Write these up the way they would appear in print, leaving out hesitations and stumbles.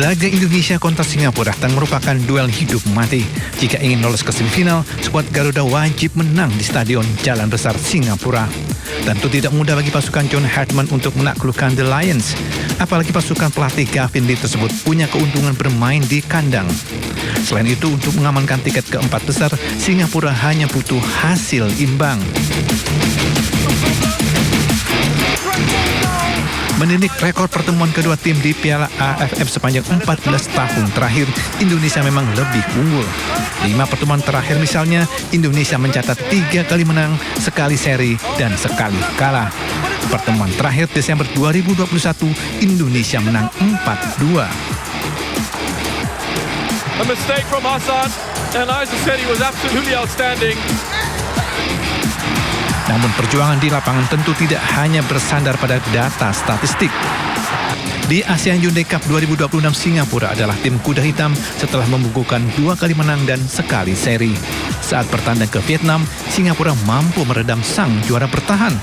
Laga Indonesia kontra Singapura akan merupakan duel hidup mati. Jika ingin lolos ke semifinal, skuad Garuda wajib menang di Stadion Jalan Besar Singapura. Tentu tidak mudah bagi pasukan John Hartman untuk menaklukkan The Lions. Apalagi pasukan pelatih Gavin Lee tersebut punya keuntungan bermain di kandang. Selain itu, untuk mengamankan tiket keempat besar, Singapura hanya butuh hasil imbang. Menilik rekor pertemuan kedua tim di Piala AFF sepanjang 14 tahun terakhir, Indonesia memang lebih unggul. 5 pertemuan terakhir misalnya, Indonesia mencatat 3 kali menang, sekali seri, dan sekali kalah. Pertemuan terakhir Desember 2021, Indonesia menang 4-2. A mistake from Hassan, and as I said, he was absolutely outstanding. Namun perjuangan di lapangan tentu tidak hanya bersandar pada data statistik. Di ASEAN Hyundai Cup 2026, Singapura adalah tim kuda hitam setelah membukukan 2 kali menang dan sekali seri. Saat bertandang ke Vietnam, Singapura mampu meredam sang juara bertahan.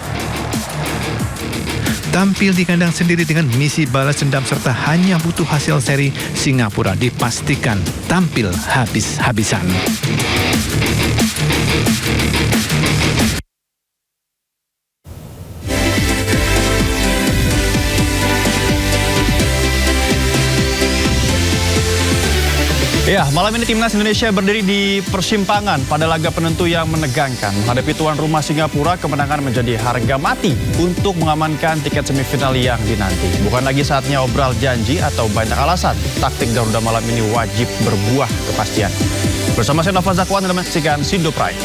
Tampil di kandang sendiri dengan misi balas dendam serta hanya butuh hasil seri, Singapura dipastikan tampil habis-habisan. Ya, malam ini Timnas Indonesia berdiri di persimpangan pada laga penentu yang menegangkan. Menghadapi tuan rumah Singapura, kemenangan menjadi harga mati untuk mengamankan tiket semifinal yang dinanti. Bukan lagi saatnya obral janji atau banyak alasan. Taktik Garuda malam ini wajib berbuah kepastian. Bersama saya Nova Zakwan dan menyaksikan Sindo Prime.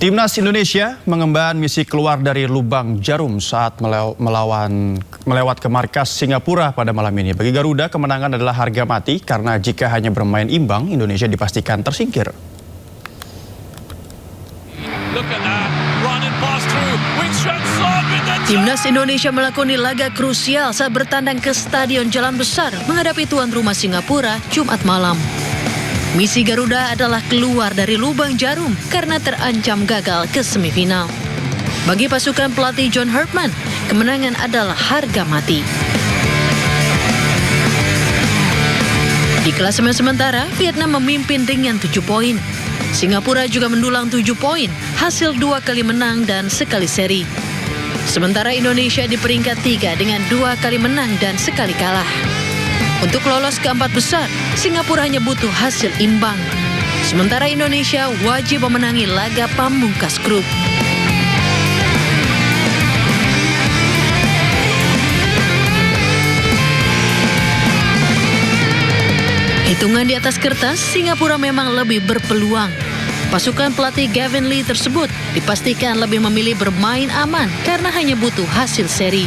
Timnas Indonesia mengemban misi keluar dari lubang jarum saat melewat ke markas Singapura pada malam ini. Bagi Garuda, kemenangan adalah harga mati karena jika hanya bermain imbang, Indonesia dipastikan tersingkir. Timnas Indonesia melakoni laga krusial saat bertandang ke Stadion Jalan Besar menghadapi tuan rumah Singapura Jumat malam. Misi Garuda adalah keluar dari lubang jarum karena terancam gagal ke semifinal. Bagi pasukan pelatih John Hartman, kemenangan adalah harga mati. Di klasemen sementara, Vietnam memimpin dengan 7 poin. Singapura juga mendulang 7 poin, hasil 2 kali menang dan sekali seri. Sementara Indonesia di peringkat 3 dengan 2 kali menang dan sekali kalah. Untuk lolos ke 4 besar, Singapura hanya butuh hasil imbang. Sementara Indonesia wajib memenangi laga pamungkas grup. Hitungan di atas kertas, Singapura memang lebih berpeluang. Pasukan pelatih Gavin Lee tersebut dipastikan lebih memilih bermain aman karena hanya butuh hasil seri.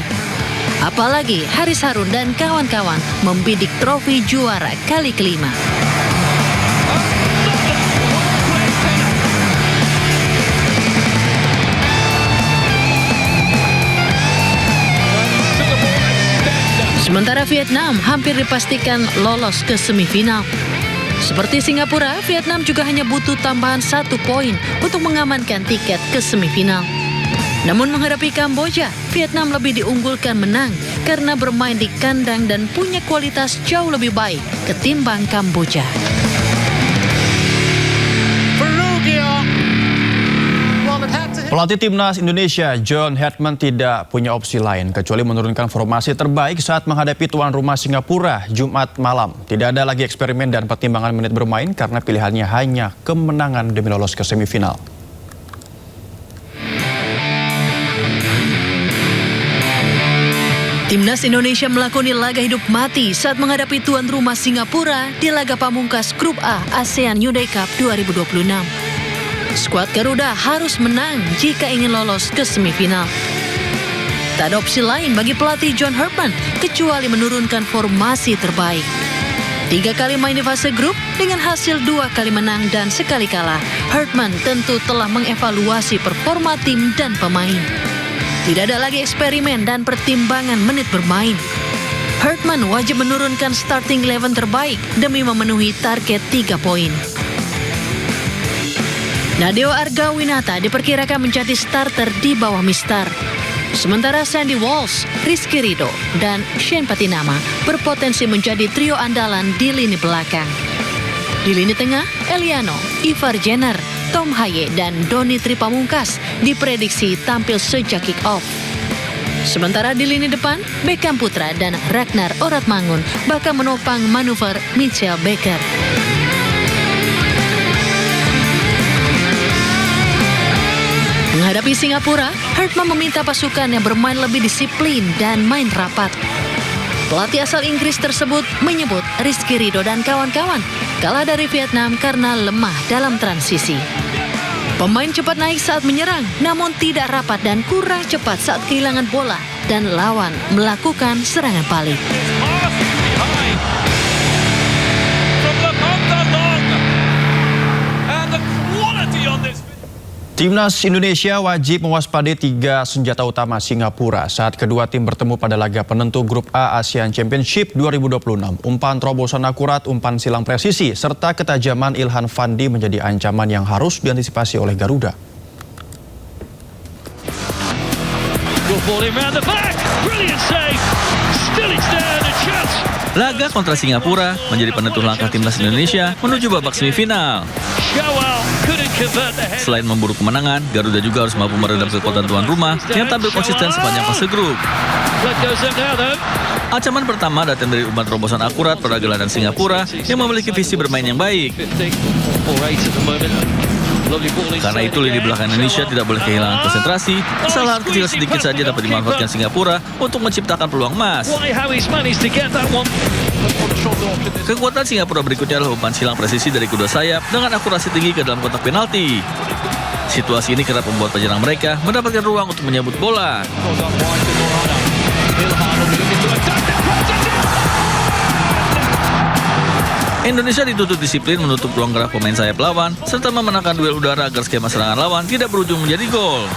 Apalagi Haris Harun dan kawan-kawan membidik trofi juara kali kelima. Sementara Vietnam hampir dipastikan lolos ke semifinal. Seperti Singapura, Vietnam juga hanya butuh tambahan 1 poin untuk mengamankan tiket ke semifinal. Namun menghadapi Kamboja, Vietnam lebih diunggulkan menang karena bermain di kandang dan punya kualitas jauh lebih baik ketimbang Kamboja. Pelatih Timnas Indonesia John Hartman tidak punya opsi lain kecuali menurunkan formasi terbaik saat menghadapi tuan rumah Singapura Jumat malam. Tidak ada lagi eksperimen dan pertimbangan menit bermain karena pilihannya hanya kemenangan demi lolos ke semifinal. Timnas Indonesia melakoni laga hidup mati saat menghadapi tuan rumah Singapura di laga pamungkas Grup A ASEAN Hyundai Cup 2026. Skuad Garuda harus menang jika ingin lolos ke semifinal. Tak ada opsi lain bagi pelatih John Hartman kecuali menurunkan formasi terbaik. 3 kali main di fase grup dengan hasil 2 kali menang dan sekali kalah, Hartman tentu telah mengevaluasi performa tim dan pemain. Tidak ada lagi eksperimen dan pertimbangan menit bermain. Hartman wajib menurunkan starting 11 terbaik demi memenuhi target 3 poin. Nadeo Argawinata diperkirakan menjadi starter di bawah Mistar. Sementara Sandy Walsh, Rizky Ridho, dan Shane Patinama berpotensi menjadi trio andalan di lini belakang. Di lini tengah, Eliano, Ivar Jenner, Tom Haye, dan Doni Tripamungkas diprediksi tampil sejak kick-off. Sementara di lini depan, Beckham Putra dan Ragnar Oratmangun bakal menopang manuver Mitchell Baker. Menghadapi Singapura, Hartman meminta pasukannya bermain lebih disiplin dan main rapat. Pelatih asal Inggris tersebut menyebut Rizky Ridho dan kawan-kawan kalah dari Vietnam karena lemah dalam transisi. Pemain cepat naik saat menyerang, namun tidak rapat dan kurang cepat saat kehilangan bola dan lawan melakukan serangan balik. Timnas Indonesia wajib mewaspadai 3 senjata utama Singapura saat kedua tim bertemu pada laga penentu Grup A ASEAN Championship 2026. Umpan terobosan akurat, umpan silang presisi, serta ketajaman Ilhan Fandi menjadi ancaman yang harus diantisipasi oleh Garuda. Laga kontra Singapura menjadi penentu langkah timnas Indonesia menuju babak semifinal. Selain memburu kemenangan, Garuda juga harus mampu meredam kekuatan tuan rumah yang tampil konsisten sepanjang fase grup. Ancaman pertama datang dari umpan terobosan akurat pada gelandang Singapura yang memiliki visi bermain yang baik. Karena itu lini belakang Indonesia tidak boleh kehilangan konsentrasi. Kesalahan kecil sedikit saja dapat dimanfaatkan Singapura untuk menciptakan peluang emas. Kekuatan Singapura berikutnya adalah umpan silang presisi dari kedua sayap dengan akurasi tinggi ke dalam kotak penalti. Situasi ini kerap membuat penyerang mereka mendapatkan ruang untuk menyambut bola. Indonesia dituntut disiplin menutup ruang gerak pemain sayap lawan serta memenangkan duel udara agar skema serangan lawan tidak berujung menjadi gol.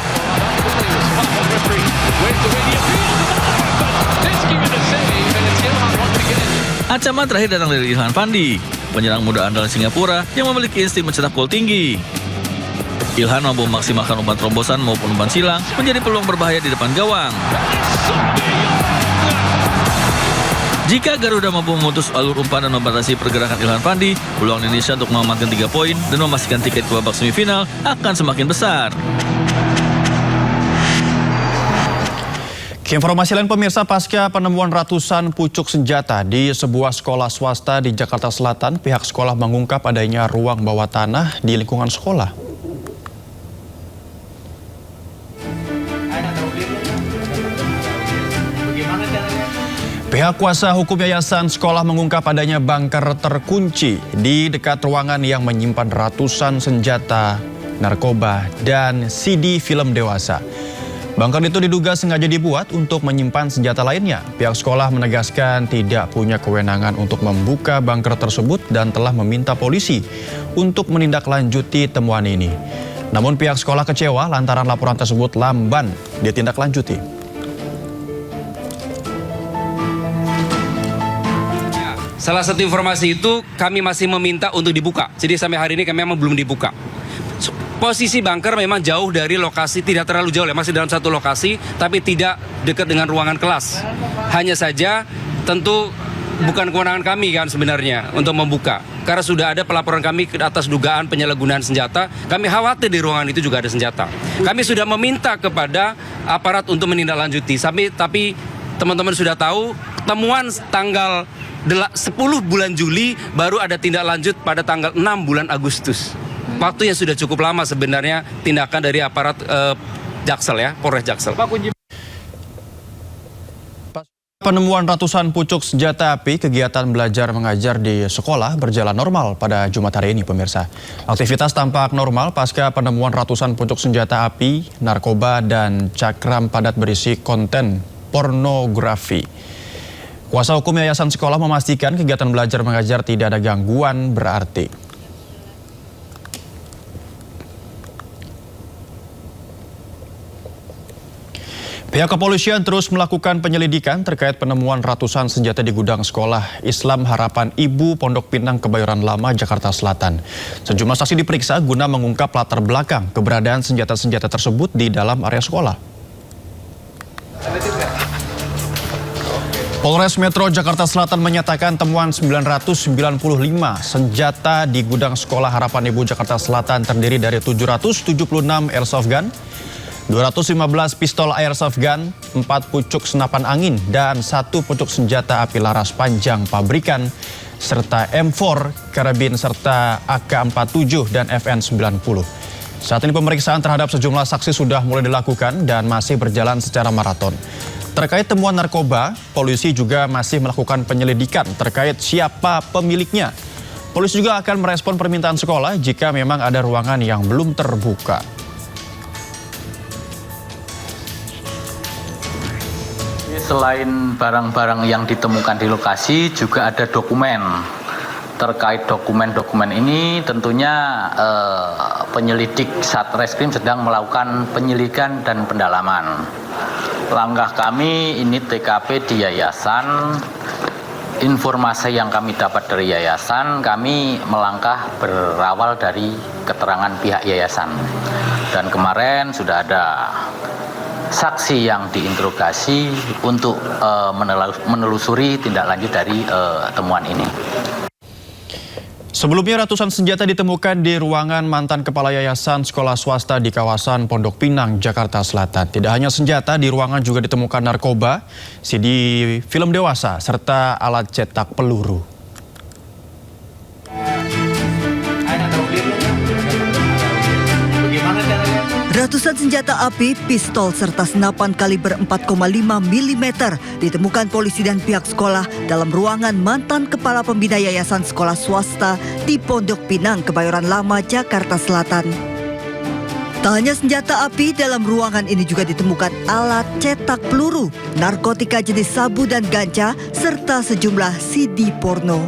Ancaman terakhir datang dari Ilhan Fandi, penyerang muda andalan Singapura yang memiliki insting mencetak gol tinggi. Ilhan mampu memaksimalkan umpan terobosan maupun umpan silang menjadi peluang berbahaya di depan gawang. Jika Garuda mampu memutus alur umpan dan membatasi pergerakan Ilhan Fandi, peluang Indonesia untuk mengamankan 3 poin dan memastikan tiket ke babak semifinal akan semakin besar. Informasi lain pemirsa, pasca penemuan ratusan pucuk senjata di sebuah sekolah swasta di Jakarta Selatan, pihak sekolah mengungkap adanya ruang bawah tanah di lingkungan sekolah. Pihak kuasa hukum yayasan sekolah mengungkap adanya bunker terkunci di dekat ruangan yang menyimpan ratusan senjata, narkoba, dan CD film dewasa. Bunker itu diduga sengaja dibuat untuk menyimpan senjata lainnya. Pihak sekolah menegaskan tidak punya kewenangan untuk membuka bunker tersebut dan telah meminta polisi untuk menindaklanjuti temuan ini. Namun pihak sekolah kecewa lantaran laporan tersebut lamban ditindaklanjuti. Salah satu informasi itu kami masih meminta untuk dibuka. Jadi sampai hari ini kami memang belum dibuka. Posisi bunker memang jauh dari lokasi, tidak terlalu jauh ya, masih dalam satu lokasi, tapi tidak dekat dengan ruangan kelas. Hanya saja tentu bukan kewenangan kami kan sebenarnya untuk membuka. Karena sudah ada pelaporan kami atas dugaan penyalahgunaan senjata, kami khawatir di ruangan itu juga ada senjata. Kami sudah meminta kepada aparat untuk menindaklanjuti, tapi teman-teman sudah tahu temuan tanggal 10 bulan Juli baru ada tindak lanjut pada tanggal 6 bulan Agustus. Waktu yang sudah cukup lama sebenarnya tindakan dari aparat Jaksel ya, Polres Jaksel. Penemuan ratusan pucuk senjata api, kegiatan belajar mengajar di sekolah berjalan normal pada Jumat hari ini pemirsa. Aktivitas tampak normal pasca penemuan ratusan pucuk senjata api, narkoba, dan cakram padat berisi konten pornografi. Kuasa hukum yayasan sekolah memastikan kegiatan belajar mengajar tidak ada gangguan berarti. Pihak kepolisian terus melakukan penyelidikan terkait penemuan ratusan senjata di gudang sekolah Islam Harapan Ibu Pondok Pinang, Kebayoran Lama, Jakarta Selatan. Sejumlah saksi diperiksa guna mengungkap latar belakang keberadaan senjata-senjata tersebut di dalam area sekolah. Polres Metro Jakarta Selatan menyatakan temuan 995 senjata di gudang sekolah Harapan Ibu Jakarta Selatan terdiri dari 776 airsoft gun, 215 pistol airsoft gun, 4 pucuk senapan angin, dan 1 pucuk senjata api laras panjang pabrikan, serta M4, karabin, serta AK-47 dan FN-90. Saat ini pemeriksaan terhadap sejumlah saksi sudah mulai dilakukan dan masih berjalan secara maraton. Terkait temuan narkoba, polisi juga masih melakukan penyelidikan terkait siapa pemiliknya. Polisi juga akan merespon permintaan sekolah jika memang ada ruangan yang belum terbuka. Selain barang-barang yang ditemukan di lokasi, juga ada dokumen. Terkait dokumen-dokumen ini tentunya penyelidik Satreskrim sedang melakukan penyelidikan dan pendalaman. Langkah kami ini TKP di yayasan, informasi yang kami dapat dari yayasan, kami melangkah berawal dari keterangan pihak yayasan. Dan kemarin sudah ada saksi yang diinterogasi untuk menelusuri tindak lanjut dari temuan ini. Sebelumnya ratusan senjata ditemukan di ruangan mantan kepala yayasan sekolah swasta di kawasan Pondok Pinang, Jakarta Selatan. Tidak hanya senjata, di ruangan juga ditemukan narkoba, CD film dewasa, serta alat cetak peluru. Ratusan senjata api, pistol, serta senapan kaliber 4,5 mm ditemukan polisi dan pihak sekolah dalam ruangan mantan kepala pembina yayasan sekolah swasta di Pondok Pinang, Kebayoran Lama, Jakarta Selatan. Tak hanya senjata api, dalam ruangan ini juga ditemukan alat cetak peluru, narkotika jenis sabu dan ganja, serta sejumlah CD porno.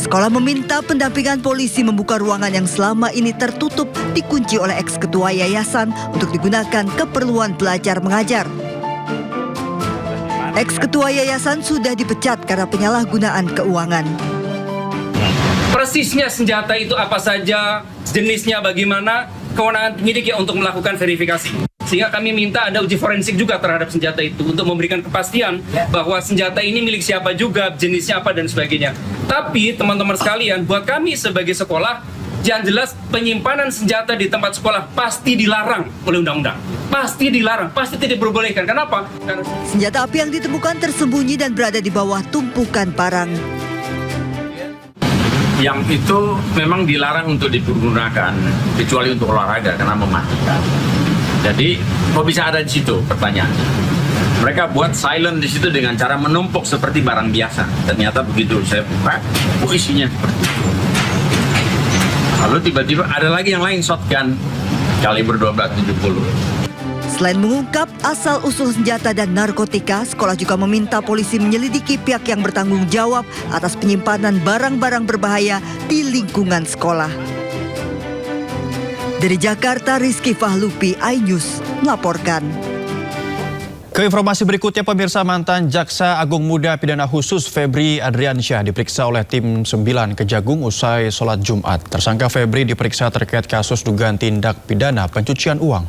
Sekolah meminta pendampingan polisi membuka ruangan yang selama ini tertutup dikunci oleh eks-ketua yayasan untuk digunakan keperluan belajar mengajar. Eks-ketua yayasan sudah dipecat karena penyalahgunaan keuangan. Persisnya senjata itu apa saja, jenisnya bagaimana, kewenangan penyidik ya untuk melakukan verifikasi. Sehingga kami minta ada uji forensik juga terhadap senjata itu untuk memberikan kepastian bahwa senjata ini milik siapa juga, jenisnya apa dan sebagainya. Tapi teman-teman sekalian, buat kami sebagai sekolah, yang jelas penyimpanan senjata di tempat sekolah pasti dilarang oleh undang-undang. Pasti dilarang, pasti tidak diperbolehkan. Kenapa? Karena senjata api yang ditemukan tersembunyi dan berada di bawah tumpukan barang. Yang itu memang dilarang untuk digunakan, kecuali untuk olahraga karena mematikan. Jadi, kok bisa ada di situ? Pertanyaan. Mereka buat silent di situ dengan cara menumpuk seperti barang biasa. Ternyata begitu saya buka, isinya seperti itu. Lalu tiba-tiba ada lagi yang lain, shotgun kaliber 1270. Selain mengungkap asal-usul senjata dan narkotika, sekolah juga meminta polisi menyelidiki pihak yang bertanggung jawab atas penyimpanan barang-barang berbahaya di lingkungan sekolah. Dari Jakarta, Rizky Fahlupi, iNews melaporkan. Ke informasi berikutnya, pemirsa, mantan Jaksa Agung Muda Pidana Khusus Febri Adriansyah diperiksa oleh tim 9 Kejagung usai sholat Jumat. Tersangka Febri diperiksa terkait kasus dugaan tindak pidana pencucian uang.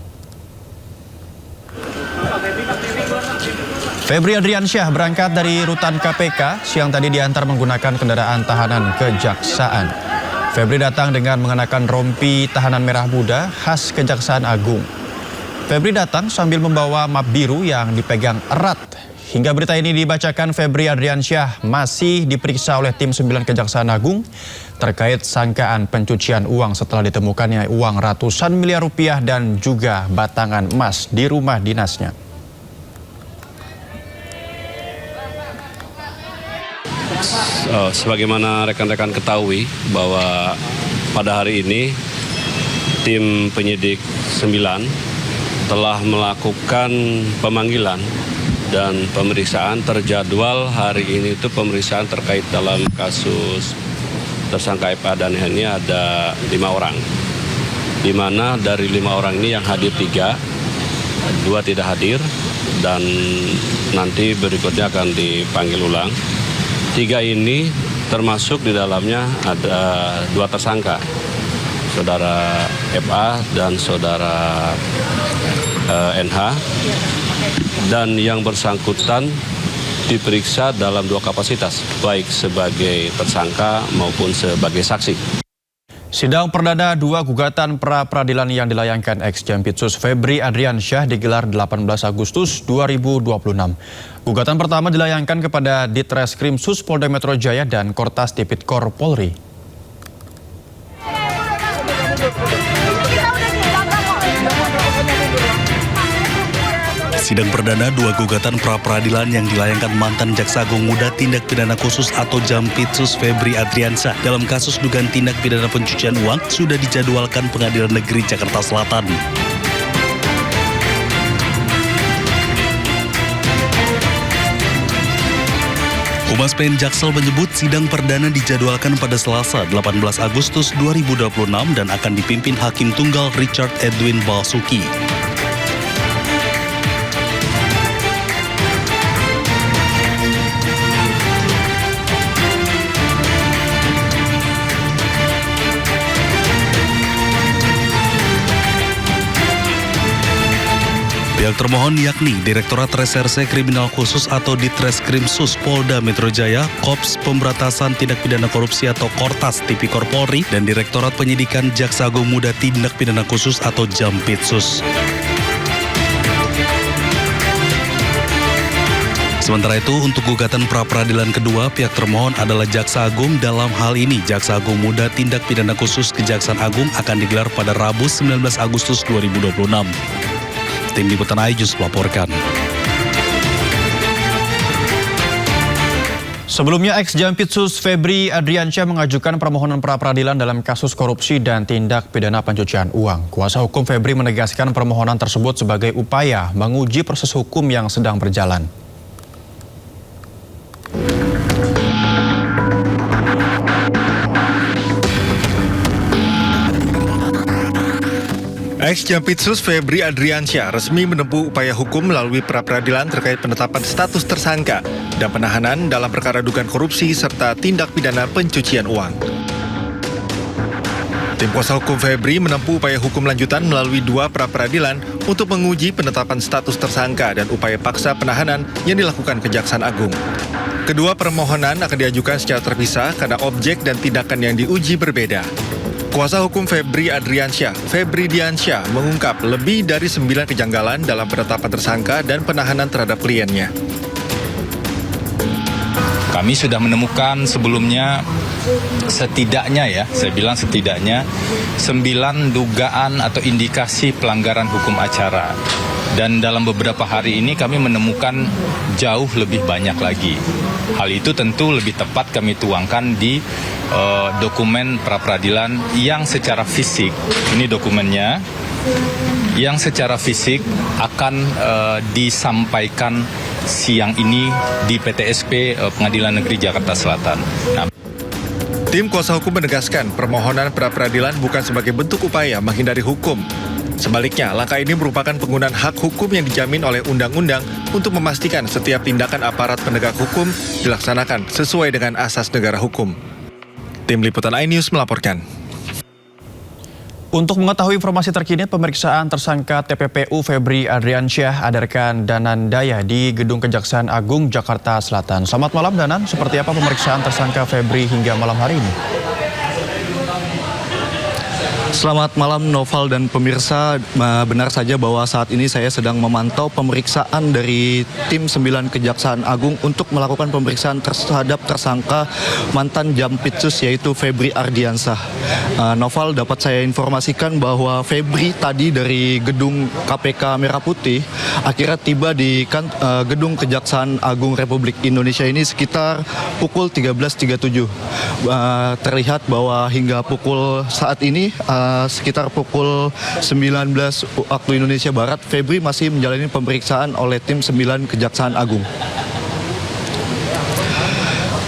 Febri Adriansyah berangkat dari rutan KPK, siang tadi diantar menggunakan kendaraan tahanan kejaksaan. Febri datang dengan mengenakan rompi tahanan merah muda khas Kejaksaan Agung. Febri datang sambil membawa map biru yang dipegang erat. Hingga berita ini dibacakan, Febri Adriansyah masih diperiksa oleh tim 9 Kejaksaan Agung terkait sangkaan pencucian uang setelah ditemukannya uang ratusan miliar rupiah dan juga batangan emas di rumah dinasnya. Sebagaimana rekan-rekan ketahui bahwa pada hari ini tim penyidik 9 telah melakukan pemanggilan dan pemeriksaan terjadwal hari ini itu pemeriksaan terkait dalam kasus tersangka FA dan ini ada 5 orang. Di mana dari 5 orang ini yang hadir 3 2 tidak hadir dan nanti berikutnya akan dipanggil ulang. 3 ini termasuk di dalamnya ada 2 tersangka, saudara FA dan saudara NH, dan yang bersangkutan diperiksa dalam 2 kapasitas, baik sebagai tersangka maupun sebagai saksi. Sidang perdana 2 gugatan pra-peradilan yang dilayangkan ex-Jampitsus Febri Adriansyah digelar 18 Agustus 2026. Gugatan pertama dilayangkan kepada Ditreskrim Sus Polda Metro Jaya dan Kortas Tipikor Polri. Sidang perdana 2 gugatan pra-peradilan yang dilayangkan mantan Jaksa Agung Muda Tindak Pidana Khusus atau Jampitsus Febri Adriansyah dalam kasus dugaan tindak pidana pencucian uang sudah dijadwalkan Pengadilan Negeri Jakarta Selatan. Humas PN Jaksel menyebut sidang perdana dijadwalkan pada Selasa 18 Agustus 2026 dan akan dipimpin Hakim Tunggal Richard Edwin Basuki. Pihak termohon yakni Direktorat Reserse Kriminal Khusus atau Ditreskrim Sus Polda Metro Jaya, Kops Pemberantasan Tindak Pidana Korupsi atau Kortas Tipikor Polri, dan Direktorat Penyidikan Jaksa Agung Muda Tindak Pidana Khusus atau Jampitsus. Sementara itu, untuk gugatan pra-peradilan kedua, pihak termohon adalah Jaksa Agung. Dalam hal ini, Jaksa Agung Muda Tindak Pidana Khusus Kejaksaan Agung akan digelar pada Rabu 19 Agustus 2026. Tim Liputan iNews melaporkan. Sebelumnya, ex-Jampitsus Febri Adriansyah mengajukan permohonan pra-peradilan dalam kasus korupsi dan tindak pidana pencucian uang. Kuasa hukum Febri menegaskan permohonan tersebut sebagai upaya menguji proses hukum yang sedang berjalan. Ex-Jampitsus Febri Adriansyah resmi menempuh upaya hukum melalui pra-peradilan terkait penetapan status tersangka dan penahanan dalam perkara dugaan korupsi serta tindak pidana pencucian uang. Tim kuasa hukum Febri menempuh upaya hukum lanjutan melalui 2 pra-peradilan untuk menguji penetapan status tersangka dan upaya paksa penahanan yang dilakukan Kejaksaan Agung. Kedua permohonan akan diajukan secara terpisah karena objek dan tindakan yang diuji berbeda. Kuasa hukum Febri Adriansyah, Febri Diansyah, mengungkap lebih dari 9 kejanggalan dalam penetapan tersangka dan penahanan terhadap kliennya. Kami sudah menemukan sebelumnya setidaknya saya bilang setidaknya 9 dugaan atau indikasi pelanggaran hukum acara. Dan dalam beberapa hari ini kami menemukan jauh lebih banyak lagi. Hal itu tentu lebih tepat kami tuangkan di dokumen pra-peradilan yang secara fisik, ini dokumennya, yang secara fisik akan disampaikan siang ini di PTSP Pengadilan Negeri Jakarta Selatan. Tim kuasa hukum menegaskan permohonan pra-peradilan bukan sebagai bentuk upaya menghindari hukum. Sebaliknya, langkah ini merupakan penggunaan hak hukum yang dijamin oleh undang-undang untuk memastikan setiap tindakan aparat penegak hukum dilaksanakan sesuai dengan asas negara hukum. Tim Liputan iNews melaporkan. Untuk mengetahui informasi terkini pemeriksaan tersangka TPPU Febri Adriansyah, ada rekan Danan Daya di Gedung Kejaksaan Agung Jakarta Selatan. Selamat malam Danan, seperti apa pemeriksaan tersangka Febri hingga malam hari ini? Selamat malam Noval dan pemirsa, benar saja bahwa saat ini saya sedang memantau pemeriksaan dari tim 9 Kejaksaan Agung untuk melakukan pemeriksaan terhadap tersangka mantan Jampitsus yaitu Febri Adriansyah. Noval, dapat saya informasikan bahwa Febri tadi dari gedung KPK Merah Putih akhirnya tiba di gedung Kejaksaan Agung Republik Indonesia ini sekitar pukul 13.37. Terlihat bahwa hingga pukul saat ini sekitar pukul 19 waktu Indonesia Barat, Febri masih menjalani pemeriksaan oleh tim 9 Kejaksaan Agung.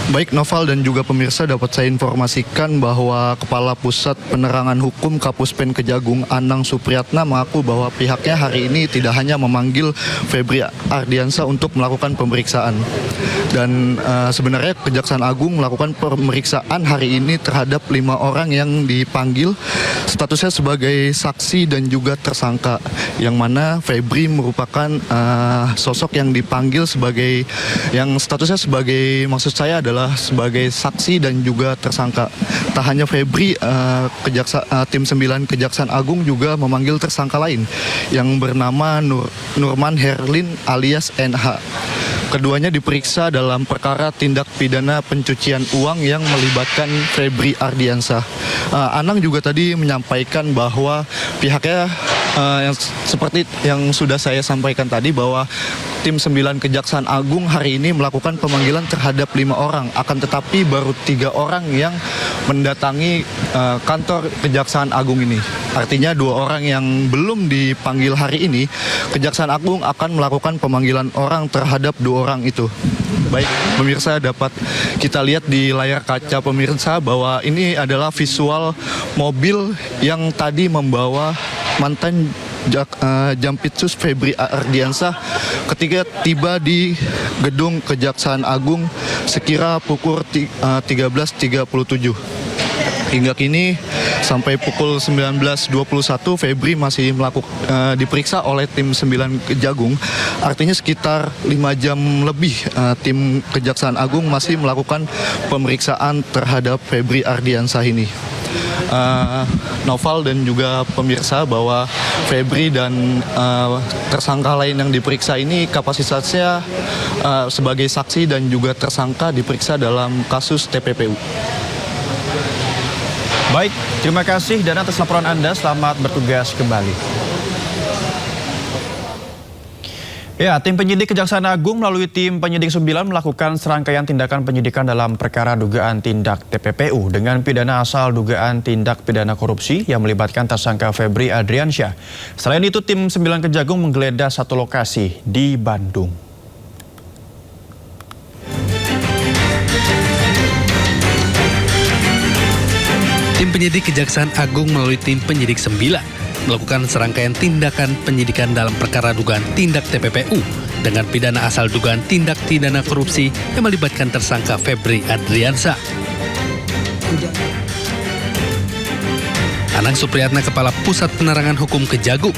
Baik Noval dan juga pemirsa, dapat saya informasikan bahwa Kepala Pusat Penerangan Hukum Kapuspen Kejagung Anang Supriyatna mengaku bahwa pihaknya hari ini tidak hanya memanggil Febri Ardiansyah untuk melakukan pemeriksaan. Dan sebenarnya Kejaksaan Agung melakukan pemeriksaan hari ini terhadap 5 orang yang dipanggil statusnya sebagai saksi dan juga tersangka, yang mana Febri merupakan sosok yang dipanggil sebagai, yang statusnya sebagai, maksud saya adalah sebagai saksi dan juga tersangka. Tak hanya Febri, tim 9 Kejaksaan Agung juga memanggil tersangka lain yang bernama Nurman Herlin alias NH. Keduanya diperiksa dalam perkara tindak pidana pencucian uang yang melibatkan Febri Ardiansyah. Anang juga tadi menyampaikan bahwa pihaknya yang seperti yang sudah saya sampaikan tadi, bahwa tim 9 Kejaksaan Agung hari ini melakukan pemanggilan terhadap 5 orang, akan tetapi baru 3 orang yang mendatangi kantor Kejaksaan Agung ini. Artinya 2 orang yang belum dipanggil hari ini, Kejaksaan Agung akan melakukan pemanggilan orang terhadap 2 orang itu. Baik, pemirsa, dapat kita lihat di layar kaca pemirsa bahwa ini adalah visual mobil yang tadi membawa mantan Jampitsus Febri Ardiansyah ketika tiba di gedung Kejaksaan Agung sekira pukul 13.37. Hingga kini sampai pukul 19.21 Febri masih diperiksa oleh tim 9 Kejagung. Artinya sekitar 5 jam lebih tim Kejaksaan Agung masih melakukan pemeriksaan terhadap Febri Ardiansyah ini. Noval dan juga pemirsa, bahwa Febri dan tersangka lain yang diperiksa ini kapasitasnya sebagai saksi dan juga tersangka diperiksa dalam kasus TPPU. Baik, terima kasih dan atas laporan Anda, selamat bertugas kembali. Ya, tim penyidik Kejaksaan Agung melalui tim penyidik 9 melakukan serangkaian tindakan penyidikan dalam perkara dugaan tindak TPPU dengan pidana asal dugaan tindak pidana korupsi yang melibatkan tersangka Febri Ardiansyah. Selain itu, tim 9 Kejagung menggeledah satu lokasi di Bandung. Tim penyidik Kejaksaan Agung melalui tim penyidik 9 melakukan serangkaian tindakan penyidikan dalam perkara dugaan tindak TPPU dengan pidana asal dugaan tindak pidana korupsi yang melibatkan tersangka Febri Ardiansyah. Anang Supriyatna, Kepala Pusat Penerangan Hukum Kejagung,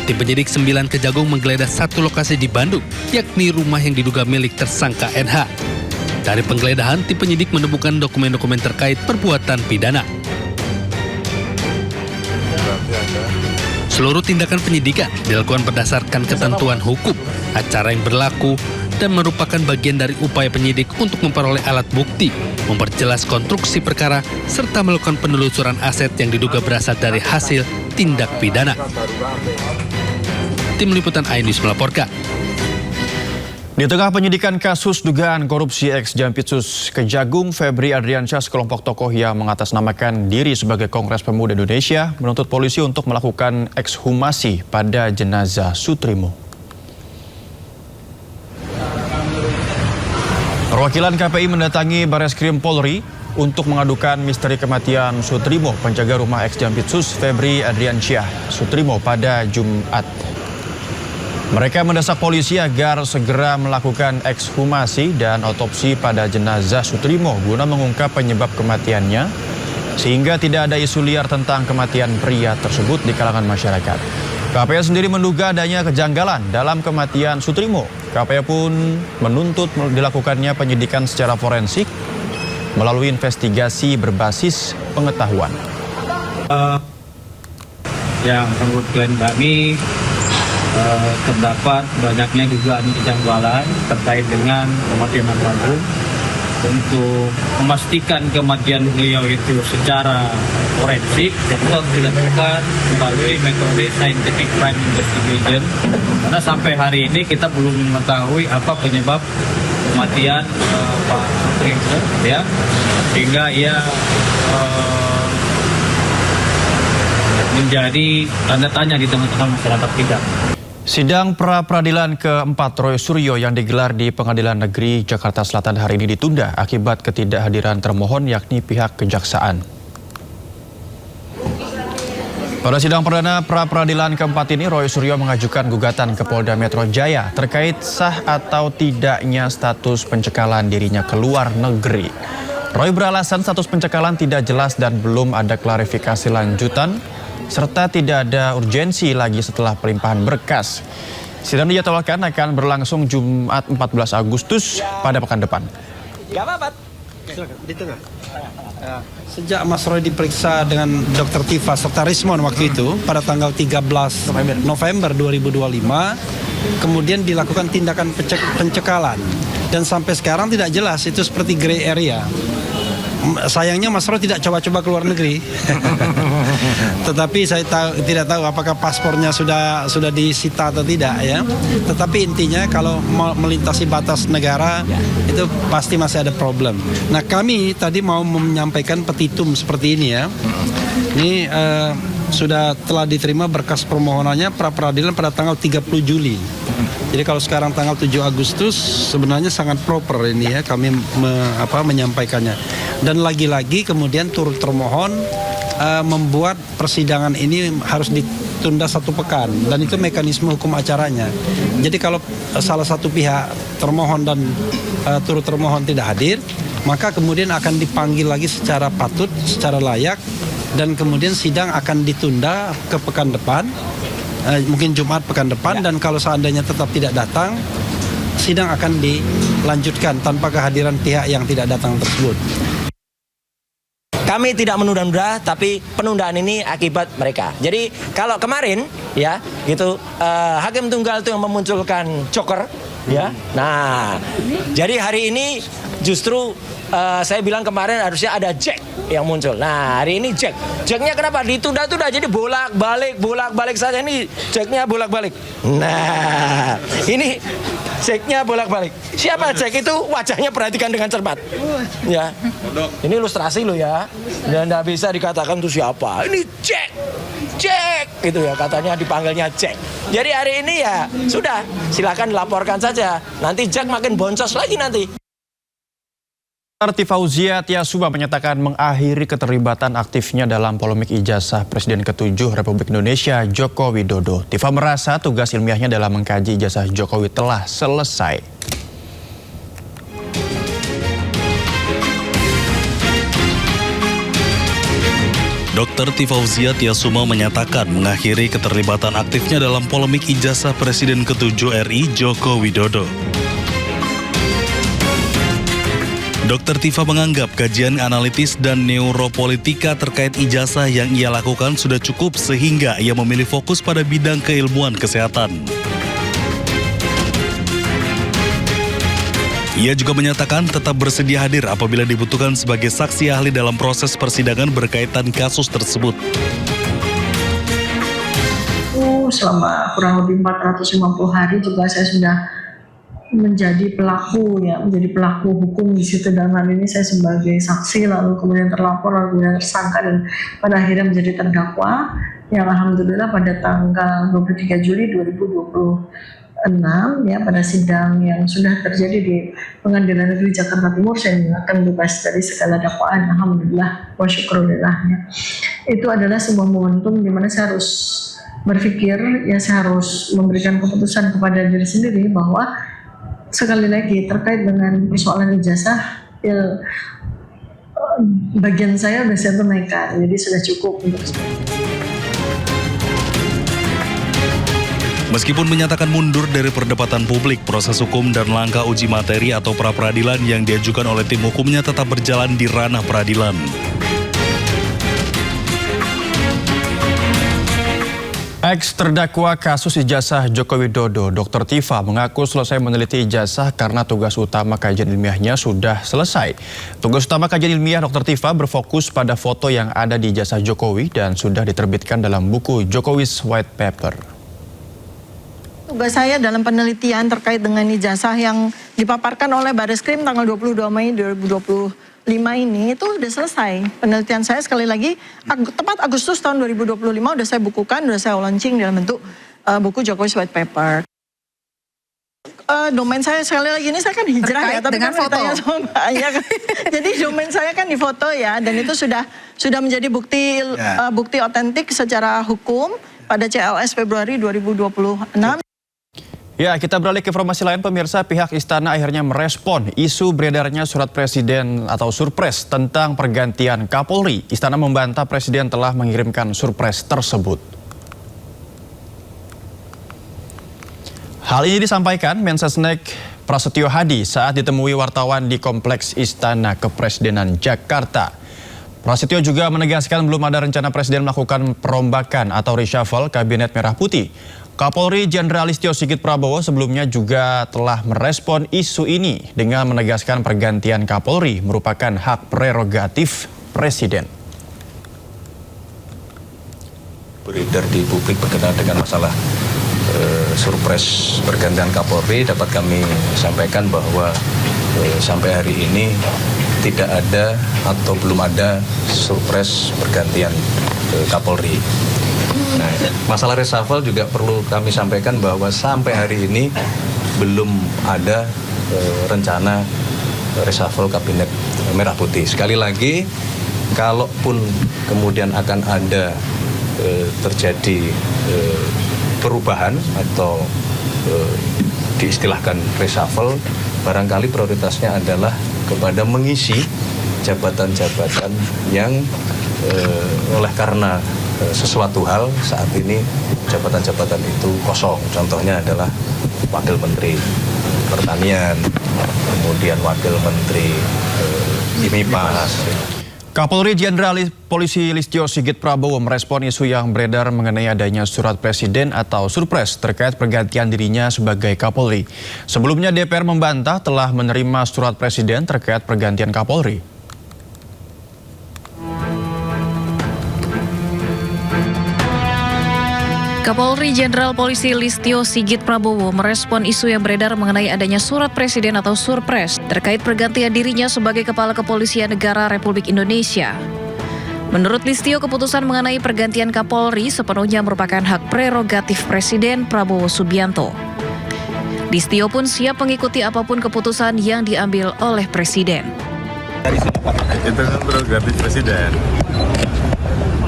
tim penyidik 9 Kejagung menggeledah satu lokasi di Bandung, yakni rumah yang diduga milik tersangka NH. Dari penggeledahan, tim penyidik menemukan dokumen-dokumen terkait perbuatan pidana. Seluruh tindakan penyidikan dilakukan berdasarkan ketentuan hukum, acara yang berlaku, dan merupakan bagian dari upaya penyidik untuk memperoleh alat bukti, memperjelas konstruksi perkara, serta melakukan penelusuran aset yang diduga berasal dari hasil tindak pidana. Tim Liputan iNews melaporkan. Di tengah penyidikan kasus dugaan korupsi ex-Jampitsus Kejagung Febri Ardiansyah, sekelompok tokoh yang mengatasnamakan diri sebagai Kongres Pemuda Indonesia menuntut polisi untuk melakukan ekshumasi pada jenazah Sutrimo. Perwakilan KPI mendatangi Bareskrim Polri untuk mengadukan misteri kematian Sutrimo, penjaga rumah ex-Jampitsus Febri Ardiansyah Sutrimo, pada Jumat. Mereka mendesak polisi agar segera melakukan ekshumasi dan otopsi pada jenazah Sutrimo guna mengungkap penyebab kematiannya, sehingga tidak ada isu liar tentang kematian pria tersebut di kalangan masyarakat. KPI sendiri menduga adanya kejanggalan dalam kematian Sutrimo. KPI pun menuntut dilakukannya penyidikan secara forensik melalui investigasi berbasis pengetahuan. Yang menurut klien kami, terdapat banyaknya dugaan kejanggalan terkait dengan kematian almarhum. Untuk memastikan kematian beliau itu secara forensik, itu harus dilakukan melalui metode scientific crime investigation. Karena sampai hari ini kita belum mengetahui apa penyebab kematian Pak Sutrimo, ya, sehingga ia menjadi tanda tanya di tengah-tengah masyarakat kita. Sidang pra-peradilan keempat Roy Suryo yang digelar di Pengadilan Negeri Jakarta Selatan hari ini ditunda akibat ketidakhadiran termohon yakni pihak kejaksaan. Pada sidang perdana pra-peradilan keempat ini, Roy Suryo mengajukan gugatan ke Polda Metro Jaya terkait sah atau tidaknya status pencekalan dirinya ke luar negeri. Roy beralasan status pencekalan tidak jelas dan belum ada klarifikasi lanjutan, serta tidak ada urgensi lagi setelah pelimpahan berkas. Sidang dijadwalkan akan berlangsung Jumat 14 Agustus pada pekan depan. Gak apa-apa. Di tengah. Sejak Mas Roy diperiksa dengan Dr. Tifa serta Rismon waktu itu pada tanggal 13 November 2025, kemudian dilakukan tindakan pencekalan dan sampai sekarang tidak jelas, itu seperti gray area. Sayangnya Mas Roy tidak coba-coba ke luar negeri. Tetapi saya tidak tahu apakah paspornya sudah disita atau tidak ya. Tetapi intinya kalau melintasi batas negara itu pasti masih ada problem. Nah, kami tadi mau menyampaikan petitum seperti ini ya. Ini telah diterima berkas permohonannya pra-peradilan pada tanggal 30 Juli. Jadi kalau sekarang tanggal 7 Agustus sebenarnya sangat proper ini ya kami menyampaikannya. Dan lagi-lagi kemudian turut termohon membuat persidangan ini harus ditunda 1 pekan dan itu mekanisme hukum acaranya. Jadi kalau salah satu pihak termohon dan turut termohon tidak hadir, maka kemudian akan dipanggil lagi secara patut, secara layak, dan kemudian sidang akan ditunda ke pekan depan, mungkin Jumat pekan depan, dan kalau seandainya tetap tidak datang, sidang akan dilanjutkan tanpa kehadiran pihak yang tidak datang tersebut. Kami tidak menunda-nunda, tapi penundaan ini akibat mereka. Jadi kalau kemarin ya gitu hakim tunggal itu yang memunculkan joker ya. Nah, jadi hari ini justru saya bilang kemarin harusnya ada Jack yang muncul. Nah, hari ini Jacknya kenapa ditunda-tunda, jadi bolak-balik saja, ini Jacknya bolak-balik. Nah, ini Jacknya bolak-balik. Siapa Jack itu? Wajahnya perhatikan dengan cermat. Ya, ini ilustrasi lo ya. Dan tidak bisa dikatakan itu siapa. Ini Jack gitu ya, katanya dipanggilnya Jack. Jadi hari ini ya sudah, silakan laporkan saja. Nanti Jack makin boncos lagi nanti. Tifauzia Tiasuma menyatakan mengakhiri keterlibatan aktifnya dalam polemik ijazah Presiden ke-7 Republik Indonesia Joko Widodo. Tifa merasa tugas ilmiahnya dalam mengkaji ijazah Jokowi telah selesai. Dr. Tifauzia Tiasuma menyatakan mengakhiri keterlibatan aktifnya dalam polemik ijazah Presiden ke-7 RI Joko Widodo. Dr. Tifa menganggap kajian analitis dan neuropolitika terkait ijazah yang ia lakukan sudah cukup sehingga ia memilih fokus pada bidang keilmuan kesehatan. Ia juga menyatakan tetap bersedia hadir apabila dibutuhkan sebagai saksi ahli dalam proses persidangan berkaitan kasus tersebut. Selama kurang lebih 450 hari juga saya sudah menjadi pelaku hukum di situ. Dalam hal ini saya sebagai saksi, lalu kemudian terlapor, lalu kemudian tersangka, dan pada akhirnya menjadi terdakwa yang alhamdulillah pada tanggal 23 Juli 2026 ya, pada sidang yang sudah terjadi di Pengadilan Negeri Jakarta Timur, saya akan bebas dari segala dakwaan, alhamdulillah wa syukurillah ya. Itu adalah sebuah momentum di mana saya harus berpikir ya, saya harus memberikan keputusan kepada diri sendiri bahwa sekali lagi terkait dengan persoalan ijazah ya, bagian saya sudah saya tunaikan, jadi sudah cukup untuk Meskipun menyatakan mundur dari perdebatan publik, proses hukum dan langkah uji materi atau pra-peradilan yang diajukan oleh tim hukumnya tetap berjalan di ranah peradilan. Ex-terdakwa kasus ijazah Joko Widodo, Dr. Tifa mengaku selesai meneliti ijazah karena tugas utama kajian ilmiahnya sudah selesai. Tugas utama kajian ilmiah Dr. Tifa berfokus pada foto yang ada di ijazah Jokowi dan sudah diterbitkan dalam buku Jokowi's White Paper. Tugas saya dalam penelitian terkait dengan ijazah yang dipaparkan oleh Bareskrim tanggal 22 Mei 2025 ini itu udah selesai. Penelitian saya sekali lagi tepat Agustus tahun 2025 udah saya bukukan, udah saya launching dalam bentuk buku Jokowi White Paper. Domain saya sekali lagi ini saya kan hijrah Terkait ya, tapi dengan kan ditanya foto. sama Mbak Aya kan. Jadi domain saya kan di foto ya, dan itu sudah menjadi bukti otentik secara hukum pada CLS Februari 2026. Ya, kita beralih ke informasi lain, pemirsa. Pihak Istana akhirnya merespon isu beredarnya surat Presiden atau surpres tentang pergantian Kapolri. Istana membantah Presiden telah mengirimkan surpres tersebut. Hal ini disampaikan Mensesnek Prasetyo Hadi saat ditemui wartawan di Kompleks Istana Kepresidenan Jakarta. Prasetyo juga menegaskan belum ada rencana Presiden melakukan perombakan atau reshuffle Kabinet Merah Putih. Kapolri Jenderal Listio Sigit Prabowo sebelumnya juga telah merespon isu ini dengan menegaskan pergantian Kapolri merupakan hak prerogatif Presiden. Beredar di publik berkenaan dengan masalah surpres pergantian Kapolri, dapat kami sampaikan bahwa sampai hari ini tidak ada atau belum ada surpres pergantian Kapolri. Nah, masalah reshuffle juga perlu kami sampaikan bahwa sampai hari ini belum ada rencana reshuffle Kabinet Merah Putih. Sekali lagi, kalaupun kemudian akan ada terjadi perubahan atau diistilahkan reshuffle, barangkali prioritasnya adalah kepada mengisi jabatan-jabatan yang oleh karena sesuatu hal saat ini jabatan-jabatan itu kosong. Contohnya adalah Wakil Menteri Pertanian, kemudian Wakil Menteri IMIPAS. Kapolri Jenderal Polisi Listio Sigit Prabowo merespon isu yang beredar mengenai adanya surat Presiden atau surpres terkait pergantian dirinya sebagai Kapolri. Sebelumnya DPR membantah telah menerima surat Presiden terkait pergantian Kapolri. Kapolri Jenderal Polisi Listio Sigit Prabowo merespon isu yang beredar mengenai adanya surat Presiden atau surpres terkait pergantian dirinya sebagai Kepala Kepolisian Negara Republik Indonesia. Menurut Listio, keputusan mengenai pergantian Kapolri sepenuhnya merupakan hak prerogatif Presiden Prabowo Subianto. Listio pun siap mengikuti apapun keputusan yang diambil oleh Presiden. Itu kan prerogatif Presiden.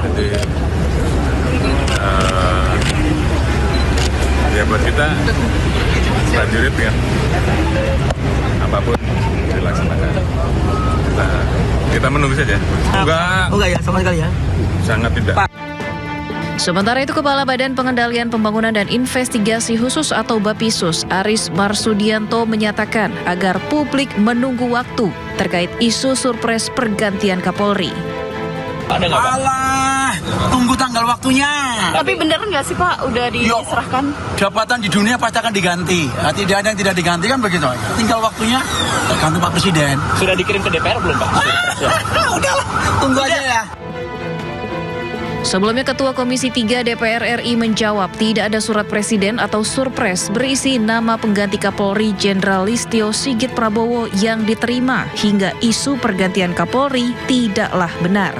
Jadi ya buat kita prajurit kan apapun dilaksanakan, kita menunggu saja. Enggak ya sama sekali ya. Sangat tidak. Sementara itu, Kepala Badan Pengendalian Pembangunan dan Investigasi Khusus atau Bapisus, Aris Marsudianto menyatakan agar publik menunggu waktu terkait isu surpres pergantian Kapolri. Alah, tunggu tanggal waktunya. Tapi bener nggak sih Pak, udah diserahkan? Jabatan di dunia pasti akan diganti. Nah, tidak ada yang tidak diganti kan begitu. Tinggal waktunya ganti Pak Presiden. Sudah dikirim ke DPR belum Pak? Udahlah, tunggu aja ya. Sebelumnya, Ketua Komisi 3 DPR RI menjawab tidak ada surat Presiden atau surpres berisi nama pengganti Kapolri Jenderal Listio Sigit Prabowo yang diterima hingga isu pergantian Kapolri tidaklah benar.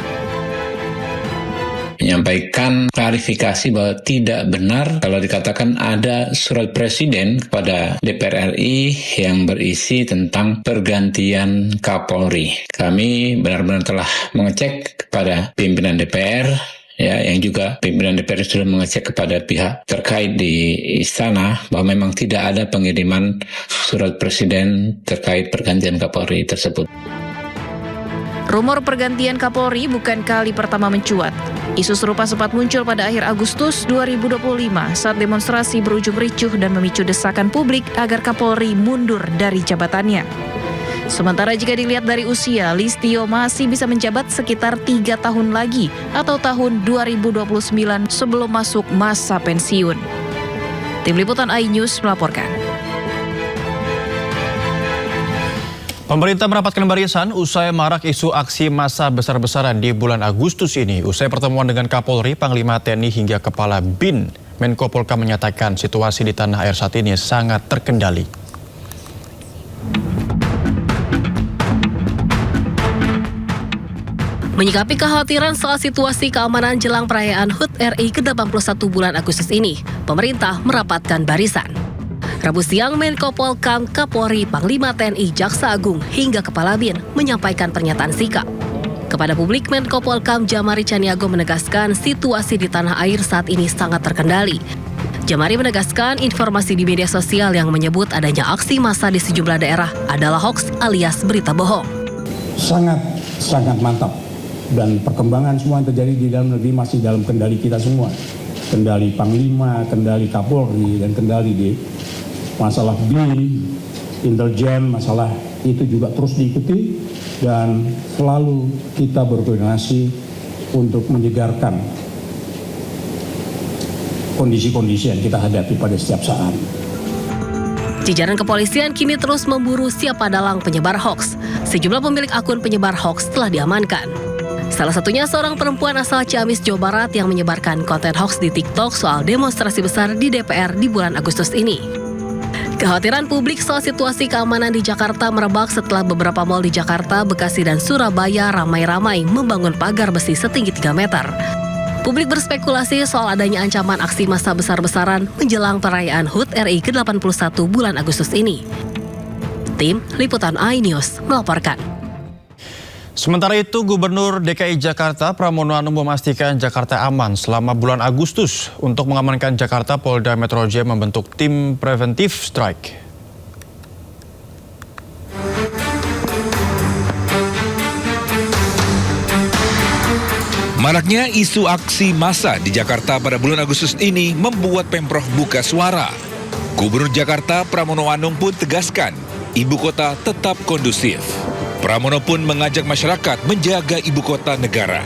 Menyampaikan klarifikasi bahwa tidak benar kalau dikatakan ada surat Presiden kepada DPR RI yang berisi tentang pergantian Kapolri. Kami benar-benar telah mengecek kepada pimpinan DPR, ya, yang juga pimpinan DPR sudah mengecek kepada pihak terkait di istana bahwa memang tidak ada pengiriman surat Presiden terkait pergantian Kapolri tersebut. Rumor pergantian Kapolri bukan kali pertama mencuat. Isu serupa sempat muncul pada akhir Agustus 2025 saat demonstrasi berujung ricuh dan memicu desakan publik agar Kapolri mundur dari jabatannya. Sementara jika dilihat dari usia, Listio masih bisa menjabat sekitar 3 tahun lagi atau tahun 2029 sebelum masuk masa pensiun. Tim Liputan iNews melaporkan. Pemerintah merapatkan barisan usai marak isu aksi massa besar-besaran di bulan Agustus ini. Usai pertemuan dengan Kapolri, Panglima TNI hingga Kepala BIN, Menko Polhukam menyatakan situasi di tanah air saat ini sangat terkendali. Menyikapi kekhawatiran soal situasi keamanan jelang perayaan HUT RI ke-81 bulan Agustus ini, pemerintah merapatkan barisan. Rabu siang, Menko Polkam, Kapolri, Panglima TNI, Jaksa Agung, hingga Kepala BIN menyampaikan pernyataan sikap. Kepada publik, Menko Polkam Djamari Tjaniago menegaskan situasi di tanah air saat ini sangat terkendali. Djamari menegaskan informasi di media sosial yang menyebut adanya aksi massa di sejumlah daerah adalah hoaks alias berita bohong. Sangat mantap, dan perkembangan semua yang terjadi di dalam negeri masih dalam kendali kita semua. Kendali Panglima, kendali Kapolri, dan kendali di masalah BIN, intelijen, masalah itu juga terus diikuti dan selalu kita berkoordinasi untuk menyegarkan kondisi-kondisi yang kita hadapi pada setiap saat. Jajaran kepolisian kini terus memburu siapa dalang penyebar hoaks. Sejumlah pemilik akun penyebar hoaks telah diamankan. Salah satunya seorang perempuan asal Ciamis, Jawa Barat yang menyebarkan konten hoaks di TikTok soal demonstrasi besar di DPR di bulan Agustus ini. Kekhawatiran publik soal situasi keamanan di Jakarta merebak setelah beberapa mal di Jakarta, Bekasi, dan Surabaya ramai-ramai membangun pagar besi setinggi 3 meter. Publik berspekulasi soal adanya ancaman aksi massa besar-besaran menjelang perayaan HUT RI ke-81 bulan Agustus ini. Tim Liputan iNews melaporkan. Sementara itu, Gubernur DKI Jakarta Pramono Anung memastikan Jakarta aman selama bulan Agustus. Untuk mengamankan Jakarta, Polda Metro Jaya membentuk tim preventive strike. Maraknya isu aksi massa di Jakarta pada bulan Agustus ini membuat Pemprov buka suara. Gubernur Jakarta Pramono Anung pun tegaskan, ibu kota tetap kondusif. Pramono pun mengajak masyarakat menjaga ibu kota negara.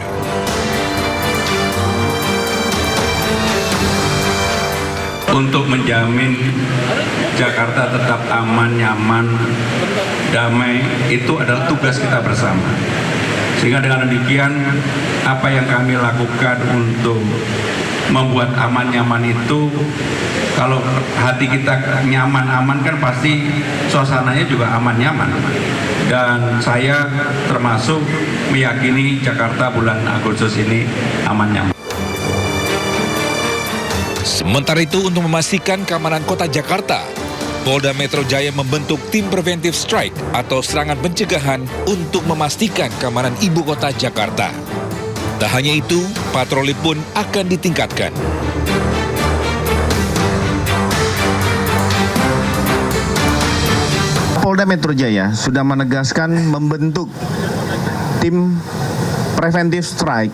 Untuk menjamin Jakarta tetap aman, nyaman, damai, itu adalah tugas kita bersama. Sehingga dengan demikian, apa yang kami lakukan untuk membuat aman nyaman itu, kalau hati kita nyaman aman kan pasti suasananya juga aman nyaman. Dan saya termasuk meyakini Jakarta bulan Agustus ini aman nyaman. Sementara itu, untuk memastikan keamanan kota Jakarta, Polda Metro Jaya membentuk tim preventive strike atau serangan pencegahan untuk memastikan keamanan ibu kota Jakarta. Tak hanya itu, patroli pun akan ditingkatkan. Polda Metro Jaya sudah menegaskan membentuk tim preventive strike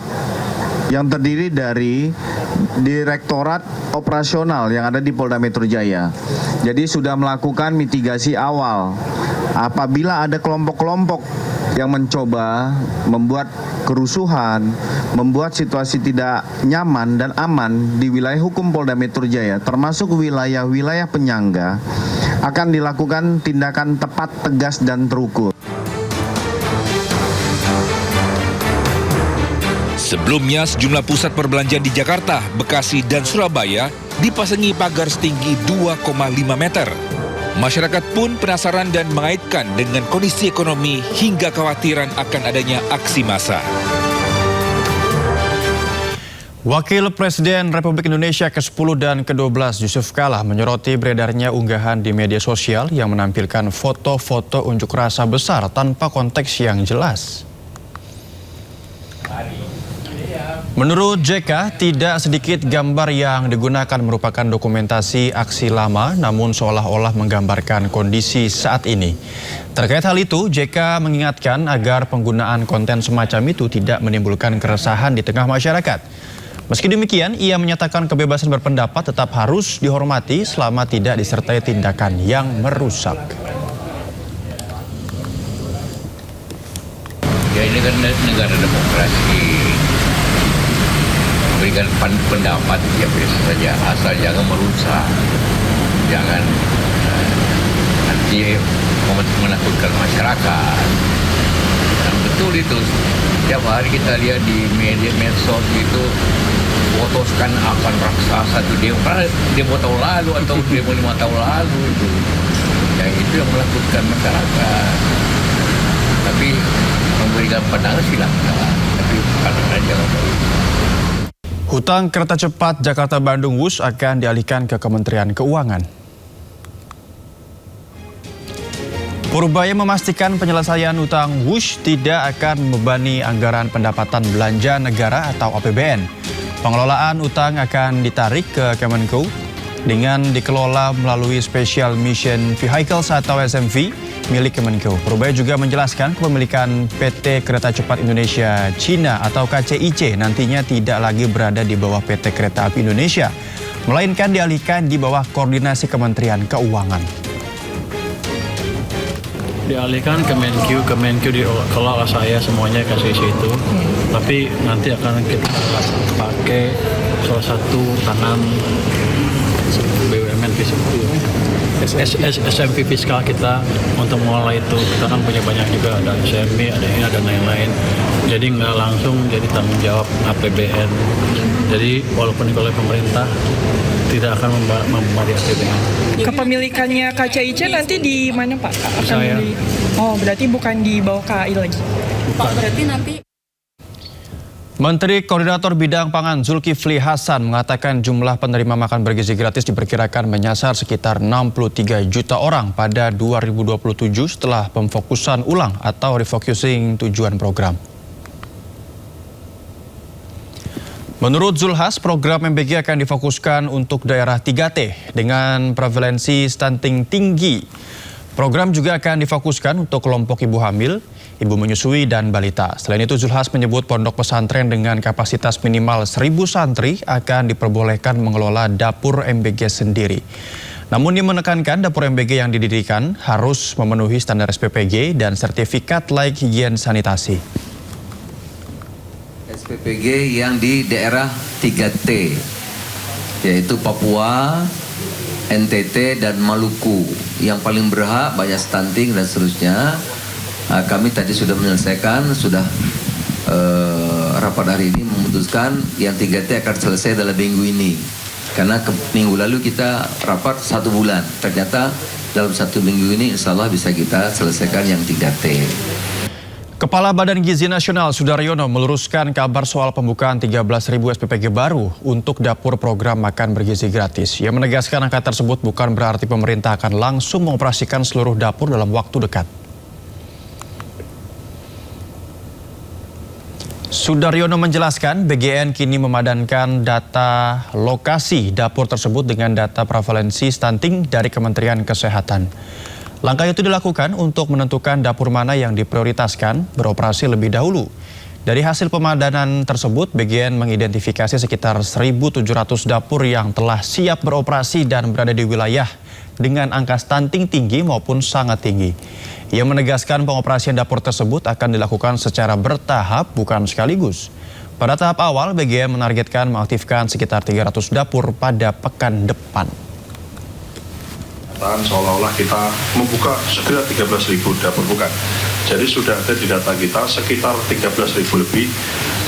yang terdiri dari Direktorat Operasional yang ada di Polda Metro Jaya. Jadi sudah melakukan mitigasi awal. Apabila ada kelompok-kelompok yang mencoba membuat kerusuhan, membuat situasi tidak nyaman dan aman di wilayah hukum Polda Metro Jaya, termasuk wilayah-wilayah penyangga, akan dilakukan tindakan tepat, tegas, dan terukur. Sebelumnya, sejumlah pusat perbelanjaan di Jakarta, Bekasi, dan Surabaya dipasangi pagar setinggi 2,5 meter. Masyarakat pun penasaran dan mengaitkan dengan kondisi ekonomi hingga kekhawatiran akan adanya aksi massa. Wakil Presiden Republik Indonesia ke-10 dan ke-12 Yusuf Kala menyoroti beredarnya unggahan di media sosial yang menampilkan foto-foto unjuk rasa besar tanpa konteks yang jelas. Menurut JK, tidak sedikit gambar yang digunakan merupakan dokumentasi aksi lama, namun seolah-olah menggambarkan kondisi saat ini. Terkait hal itu, JK mengingatkan agar penggunaan konten semacam itu tidak menimbulkan keresahan di tengah masyarakat. Meski demikian, ia menyatakan kebebasan berpendapat tetap harus dihormati selama tidak disertai tindakan yang merusak. Ya, ini kan negara demokrasi. Memberikan pendapat ya biasa saja, asal jangan merusak, jangan nanti menakutkan masyarakat. Dan betul itu, setiap hari kita lihat di media medsos itu fotokan akan raksasa itu demo tahun lalu atau demo 5 tahun lalu itu. Ya itu yang menakutkan masyarakat. Tapi memberikan pandangan silakan. tapi ada jalan baru. Hutang kereta cepat Jakarta-Bandung WUS akan dialihkan ke Kementerian Keuangan. Purbaya memastikan penyelesaian utang WUS tidak akan membebani anggaran pendapatan belanja negara atau APBN. Pengelolaan utang akan ditarik ke Kemenko dengan dikelola melalui Special Mission Vehicles atau SMV milik Kemenko. Purbaya juga menjelaskan kepemilikan PT Kereta Cepat Indonesia Cina atau KCIC nantinya tidak lagi berada di bawah PT Kereta Api Indonesia, melainkan dialihkan di bawah koordinasi Kementerian Keuangan. Dialihkan ke Kemenq dikelola saya semuanya kasih situ, tapi nanti akan kita pakai salah satu tangan BUMN SMV fiskal kita untuk mengelola itu. Kita kan punya banyak juga, ada SMV, ada ini, ada lain-lain. Jadi nggak langsung jadi tanggung jawab APBN. Jadi walaupun oleh pemerintah tidak akan membebani APBN. Kepemilikannya KCIC nanti di mana Pak? Saya. Oh, berarti bukan di bawah KAI lagi. Pak, berarti nanti Menteri Koordinator Bidang Pangan Zulkifli Hasan mengatakan jumlah penerima makan bergizi gratis diperkirakan menyasar sekitar 63 juta orang pada 2027 setelah pemfokusan ulang atau refocusing tujuan program. Menurut Zulhas, program MBG akan difokuskan untuk daerah 3T dengan prevalensi stunting tinggi. Program juga akan difokuskan untuk kelompok ibu hamil, ibu menyusui, dan balita. Selain itu, Zulhas menyebut pondok pesantren dengan kapasitas minimal 1.000 santri akan diperbolehkan mengelola dapur MBG sendiri. Namun dia menekankan dapur MBG yang didirikan harus memenuhi standar SPPG dan sertifikat layak higien sanitasi. SPPG yang di daerah 3T, yaitu Papua, NTT, dan Maluku. Yang paling berhak, banyak stunting dan seterusnya. Kami tadi sudah menyelesaikan, rapat hari ini memutuskan yang 3T akan selesai dalam minggu ini. Karena minggu lalu kita rapat 1 bulan. Ternyata dalam 1 minggu ini insya Allah bisa kita selesaikan yang 3T. Kepala Badan Gizi Nasional Sudaryono meluruskan kabar soal pembukaan 13.000 SPPG baru untuk dapur program makan bergizi gratis. Ia menegaskan angka tersebut bukan berarti pemerintah akan langsung mengoperasikan seluruh dapur dalam waktu dekat. Sudaryono menjelaskan BGN kini memadankan data lokasi dapur tersebut dengan data prevalensi stunting dari Kementerian Kesehatan. Langkah itu dilakukan untuk menentukan dapur mana yang diprioritaskan beroperasi lebih dahulu. Dari hasil pemadanan tersebut, BGN mengidentifikasi sekitar 1.700 dapur yang telah siap beroperasi dan berada di wilayah dengan angka stunting tinggi maupun sangat tinggi. Ia menegaskan pengoperasian dapur tersebut akan dilakukan secara bertahap, bukan sekaligus. Pada tahap awal, BGN menargetkan mengaktifkan sekitar 300 dapur pada pekan depan. Seolah-olah kita membuka segera 13.000 dapur, bukan. Jadi sudah ada di data kita sekitar 13.000 lebih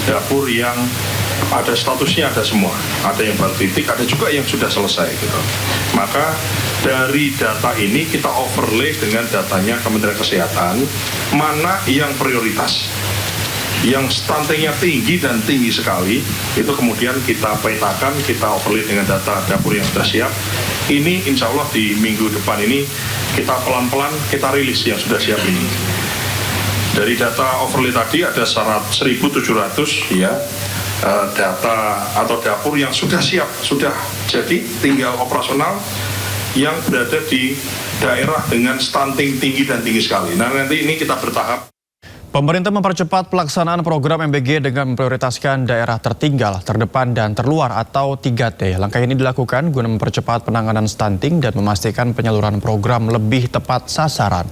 dapur yang ada statusnya, ada semua. Ada yang baru titik, ada juga yang sudah selesai gitu. Maka dari data ini kita overlay dengan datanya Kementerian Kesehatan, mana yang prioritas. Yang stuntingnya tinggi dan tinggi sekali, itu kemudian kita petakan, kita overlay dengan data dapur yang sudah siap. Ini insya Allah di minggu depan ini kita pelan-pelan kita rilis yang sudah siap ini. Dari data overlay tadi ada 1.700 ya data atau dapur yang sudah siap, sudah jadi tinggal operasional yang berada di daerah dengan stunting tinggi dan tinggi sekali. Nah nanti ini kita bertahap. Pemerintah mempercepat pelaksanaan program MBG dengan memprioritaskan daerah tertinggal, terdepan, dan terluar atau 3T. Langkah ini dilakukan guna mempercepat penanganan stunting dan memastikan penyaluran program lebih tepat sasaran.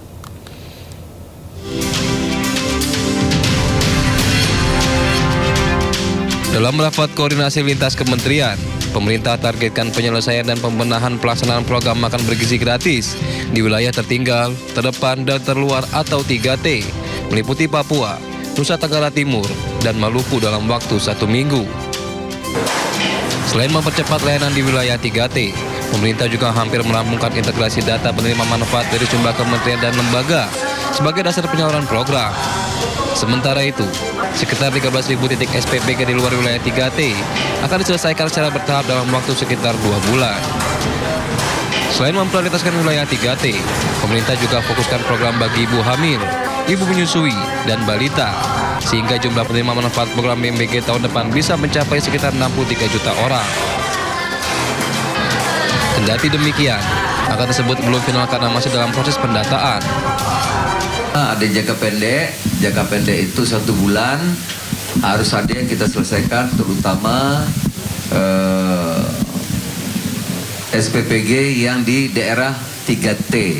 Dalam rapat koordinasi lintas kementerian, pemerintah targetkan penyelesaian dan pembenahan pelaksanaan program makan bergizi gratis di wilayah tertinggal, terdepan, dan terluar atau 3T, meliputi Papua, Nusa Tenggara Timur, dan Maluku dalam waktu 1 minggu. Selain mempercepat layanan di wilayah 3T, pemerintah juga hampir merampungkan integrasi data penerima manfaat dari sejumlah kementerian dan lembaga sebagai dasar penyaluran program. Sementara itu, sekitar 13.000 titik SPPG di luar wilayah 3T akan diselesaikan secara bertahap dalam waktu sekitar 2 bulan. Selain memprioritaskan wilayah 3T, pemerintah juga fokuskan program bagi ibu hamil, ibu menyusui, dan balita, sehingga jumlah penerima manfaat program BMBG tahun depan bisa mencapai sekitar 63 juta orang. Kendati demikian, angka tersebut belum final karena masih dalam proses pendataan. Ada jangka pendek itu 1 bulan harus ada yang kita selesaikan, terutama SPPG yang di daerah 3T,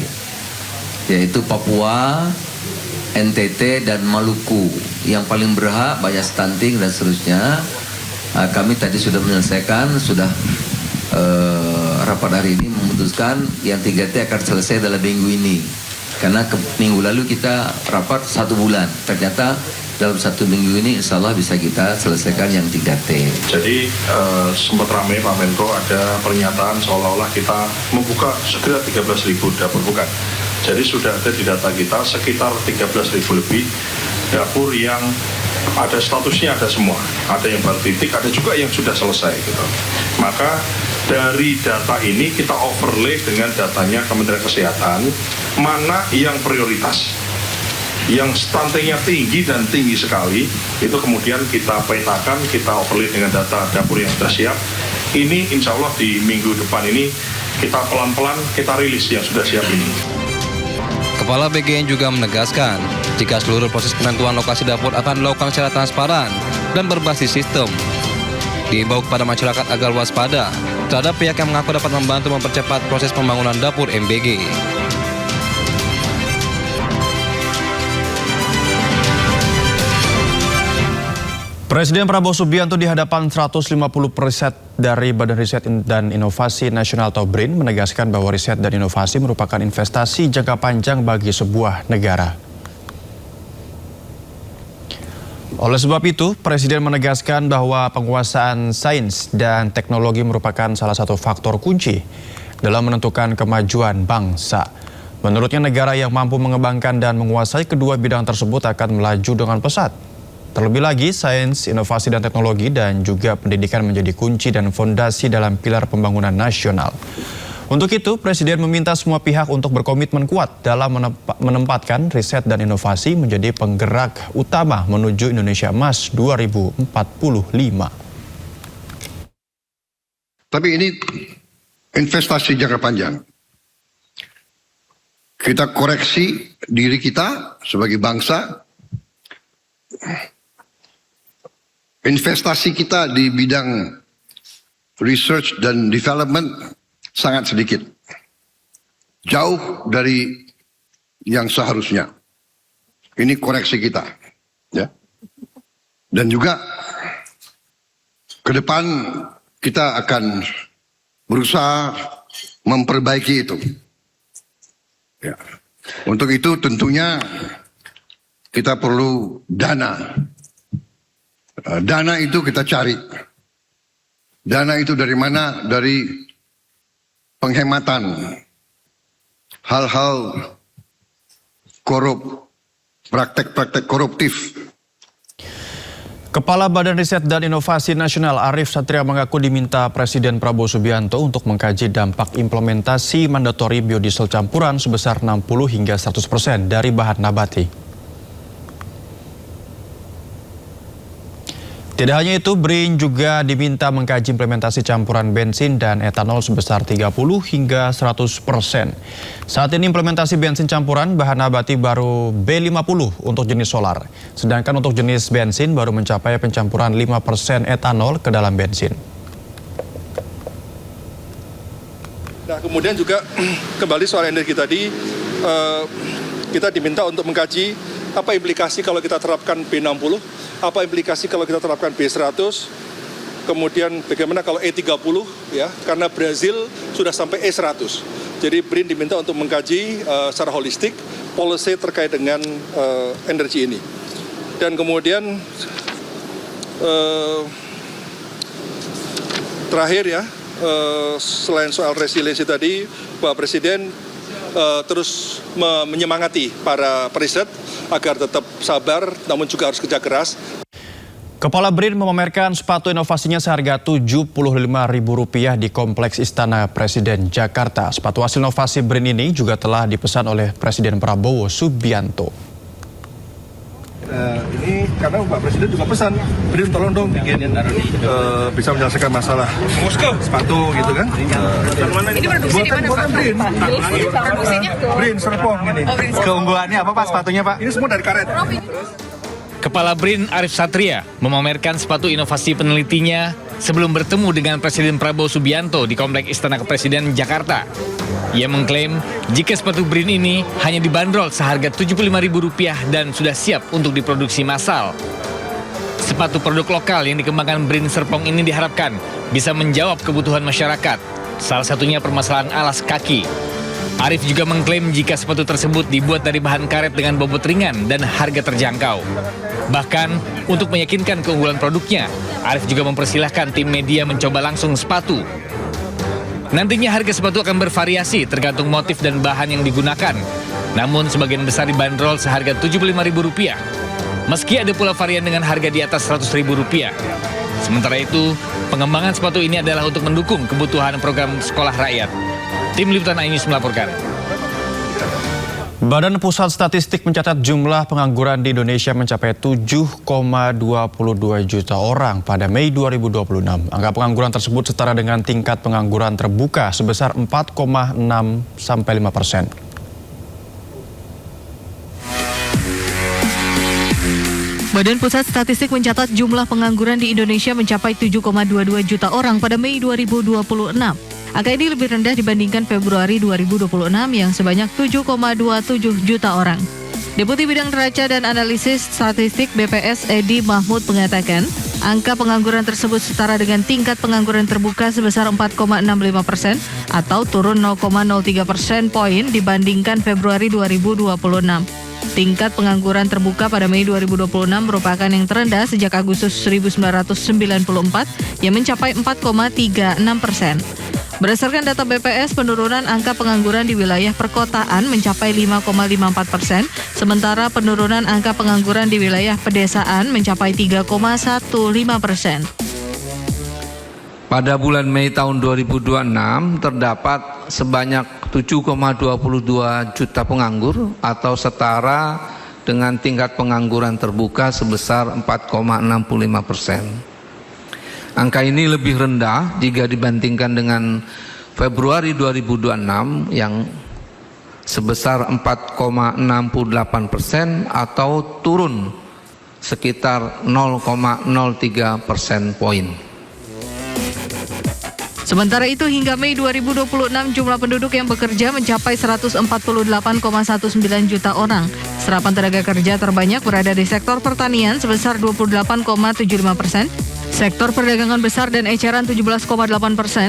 yaitu Papua, NTT, dan Maluku. Yang paling berhak, banyak stunting dan seterusnya. Kami tadi sudah menyelesaikan, rapat hari ini memutuskan yang 3T akan selesai dalam minggu ini. Karena minggu lalu kita rapat 1 bulan, ternyata dalam 1 minggu ini insya Allah bisa kita selesaikan yang 3T. Jadi sempat ramai Pak Menko ada pernyataan seolah-olah kita membuka segera 13.000 dapur, bukan. Jadi sudah ada di data kita sekitar 13.000 lebih dapur yang ada statusnya, ada semua. Ada yang baru titik, ada juga yang sudah selesai gitu. Maka dari data ini kita overlay dengan datanya Kementerian Kesehatan, mana yang prioritas, yang stuntingnya tinggi dan tinggi sekali, itu kemudian kita petakan, kita overlay dengan data dapur yang sudah siap. Ini insya Allah di minggu depan ini kita pelan-pelan kita rilis yang sudah siap ini. Kepala BGN juga menegaskan, jika seluruh proses penentuan lokasi dapur akan dilakukan secara transparan dan berbasis sistem. Diimbau kepada masyarakat agar waspada terhadap pihak yang mengaku dapat membantu mempercepat proses pembangunan dapur MBG. Presiden Prabowo Subianto di hadapan 150 riset dari Badan Riset dan Inovasi Nasional atau BRIN menegaskan bahwa riset dan inovasi merupakan investasi jangka panjang bagi sebuah negara. Oleh sebab itu, Presiden menegaskan bahwa penguasaan sains dan teknologi merupakan salah satu faktor kunci dalam menentukan kemajuan bangsa. Menurutnya, negara yang mampu mengembangkan dan menguasai kedua bidang tersebut akan melaju dengan pesat. Terlebih lagi, sains, inovasi dan teknologi dan juga pendidikan menjadi kunci dan fondasi dalam pilar pembangunan nasional. Untuk itu, Presiden meminta semua pihak untuk berkomitmen kuat dalam menempatkan riset dan inovasi menjadi penggerak utama menuju Indonesia Emas 2045. Tapi ini investasi jangka panjang. Kita koreksi diri kita sebagai bangsa. Investasi kita di bidang research dan development sangat sedikit. Jauh dari yang seharusnya. Ini koreksi kita. Ya. Dan juga ke depan kita akan berusaha memperbaiki itu. Ya. Untuk itu tentunya kita perlu dana. Dana itu kita cari. Dana itu dari mana? Dari penghematan hal-hal praktek-praktek koruptif. Kepala Badan Riset dan Inovasi Nasional Arief Satria mengaku diminta Presiden Prabowo Subianto untuk mengkaji dampak implementasi mandatori biodiesel campuran sebesar 60 hingga 100% dari bahan nabati. Tidak hanya itu, BRIN juga diminta mengkaji implementasi campuran bensin dan etanol sebesar 30 hingga 100%. Saat ini implementasi bensin campuran bahan nabati baru B50 untuk jenis solar. Sedangkan untuk jenis bensin baru mencapai pencampuran 5% etanol ke dalam bensin. Nah, kemudian juga kembali soal energi tadi, kita diminta untuk mengkaji apa implikasi kalau kita terapkan B60, apa implikasi kalau kita terapkan B100, kemudian bagaimana kalau E30 ya, karena Brazil sudah sampai E100. Jadi BRIN diminta untuk mengkaji secara holistik policy terkait dengan energi ini. Dan kemudian terakhir ya, selain soal resiliensi tadi, Pak Presiden terus menyemangati para periset agar tetap sabar, namun juga harus kerja keras. Kepala BRIN memamerkan sepatu inovasinya seharga Rp75.000 di Kompleks Istana Presiden Jakarta. Sepatu hasil inovasi BRIN ini juga telah dipesan oleh Presiden Prabowo Subianto. Ini karena Pak Presiden juga pesan, BRIN tolong dong bikin bisa menyelesaikan masalah sepatu gitu kan. Ini produksi di mana Pak? BRIN. Produksinya? BRIN Serpong ini. Keunggulannya apa Pak sepatunya Pak? Ini semua dari karet. Kepala BRIN Arif Satria memamerkan sepatu inovasi penelitinya sebelum bertemu dengan Presiden Prabowo Subianto di Kompleks Istana Kepresiden Jakarta. Ia mengklaim jika sepatu BRIN ini hanya dibanderol seharga Rp75.000 dan sudah siap untuk diproduksi massal. Sepatu produk lokal yang dikembangkan BRIN Serpong ini diharapkan bisa menjawab kebutuhan masyarakat, salah satunya permasalahan alas kaki. Arif juga mengklaim jika sepatu tersebut dibuat dari bahan karet dengan bobot ringan dan harga terjangkau. Bahkan, untuk meyakinkan keunggulan produknya, Arif juga mempersilahkan tim media mencoba langsung sepatu. Nantinya harga sepatu akan bervariasi tergantung motif dan bahan yang digunakan. Namun sebagian besar dibanderol seharga Rp75.000. Meski ada pula varian dengan harga di atas Rp100.000. Sementara itu, pengembangan sepatu ini adalah untuk mendukung kebutuhan program sekolah rakyat. Tim Liputan iNews melaporkan. Badan Pusat Statistik mencatat jumlah pengangguran di Indonesia mencapai 7,22 juta orang pada Mei 2026. Angka pengangguran tersebut setara dengan tingkat pengangguran terbuka sebesar 4,6-5%. Badan Pusat Statistik mencatat jumlah pengangguran di Indonesia mencapai 7,22 juta orang pada Mei 2026. Angka ini lebih rendah dibandingkan Februari 2026 yang sebanyak 7,27 juta orang. Deputi Bidang Neraca dan Analisis Statistik BPS Edi Mahmud mengatakan, angka pengangguran tersebut setara dengan tingkat pengangguran terbuka sebesar 4,65% atau turun 0,03% poin dibandingkan Februari 2026. Tingkat pengangguran terbuka pada Mei 2026 merupakan yang terendah sejak Agustus 1994 yang mencapai 4,36%. Berdasarkan data BPS, penurunan angka pengangguran di wilayah perkotaan mencapai 5,54%, sementara penurunan angka pengangguran di wilayah pedesaan mencapai 3,15%. Pada bulan Mei tahun 2026 terdapat sebanyak 7,22 juta penganggur atau setara dengan tingkat pengangguran terbuka sebesar 4,65%. Angka ini lebih rendah jika dibandingkan dengan Februari 2026 yang sebesar 4,68% atau turun sekitar 0,03% poin. Sementara itu hingga Mei 2026 jumlah penduduk yang bekerja mencapai 148,19 juta orang. Serapan tenaga kerja terbanyak berada di sektor pertanian sebesar 28,75%, sektor perdagangan besar dan eceran 17,8%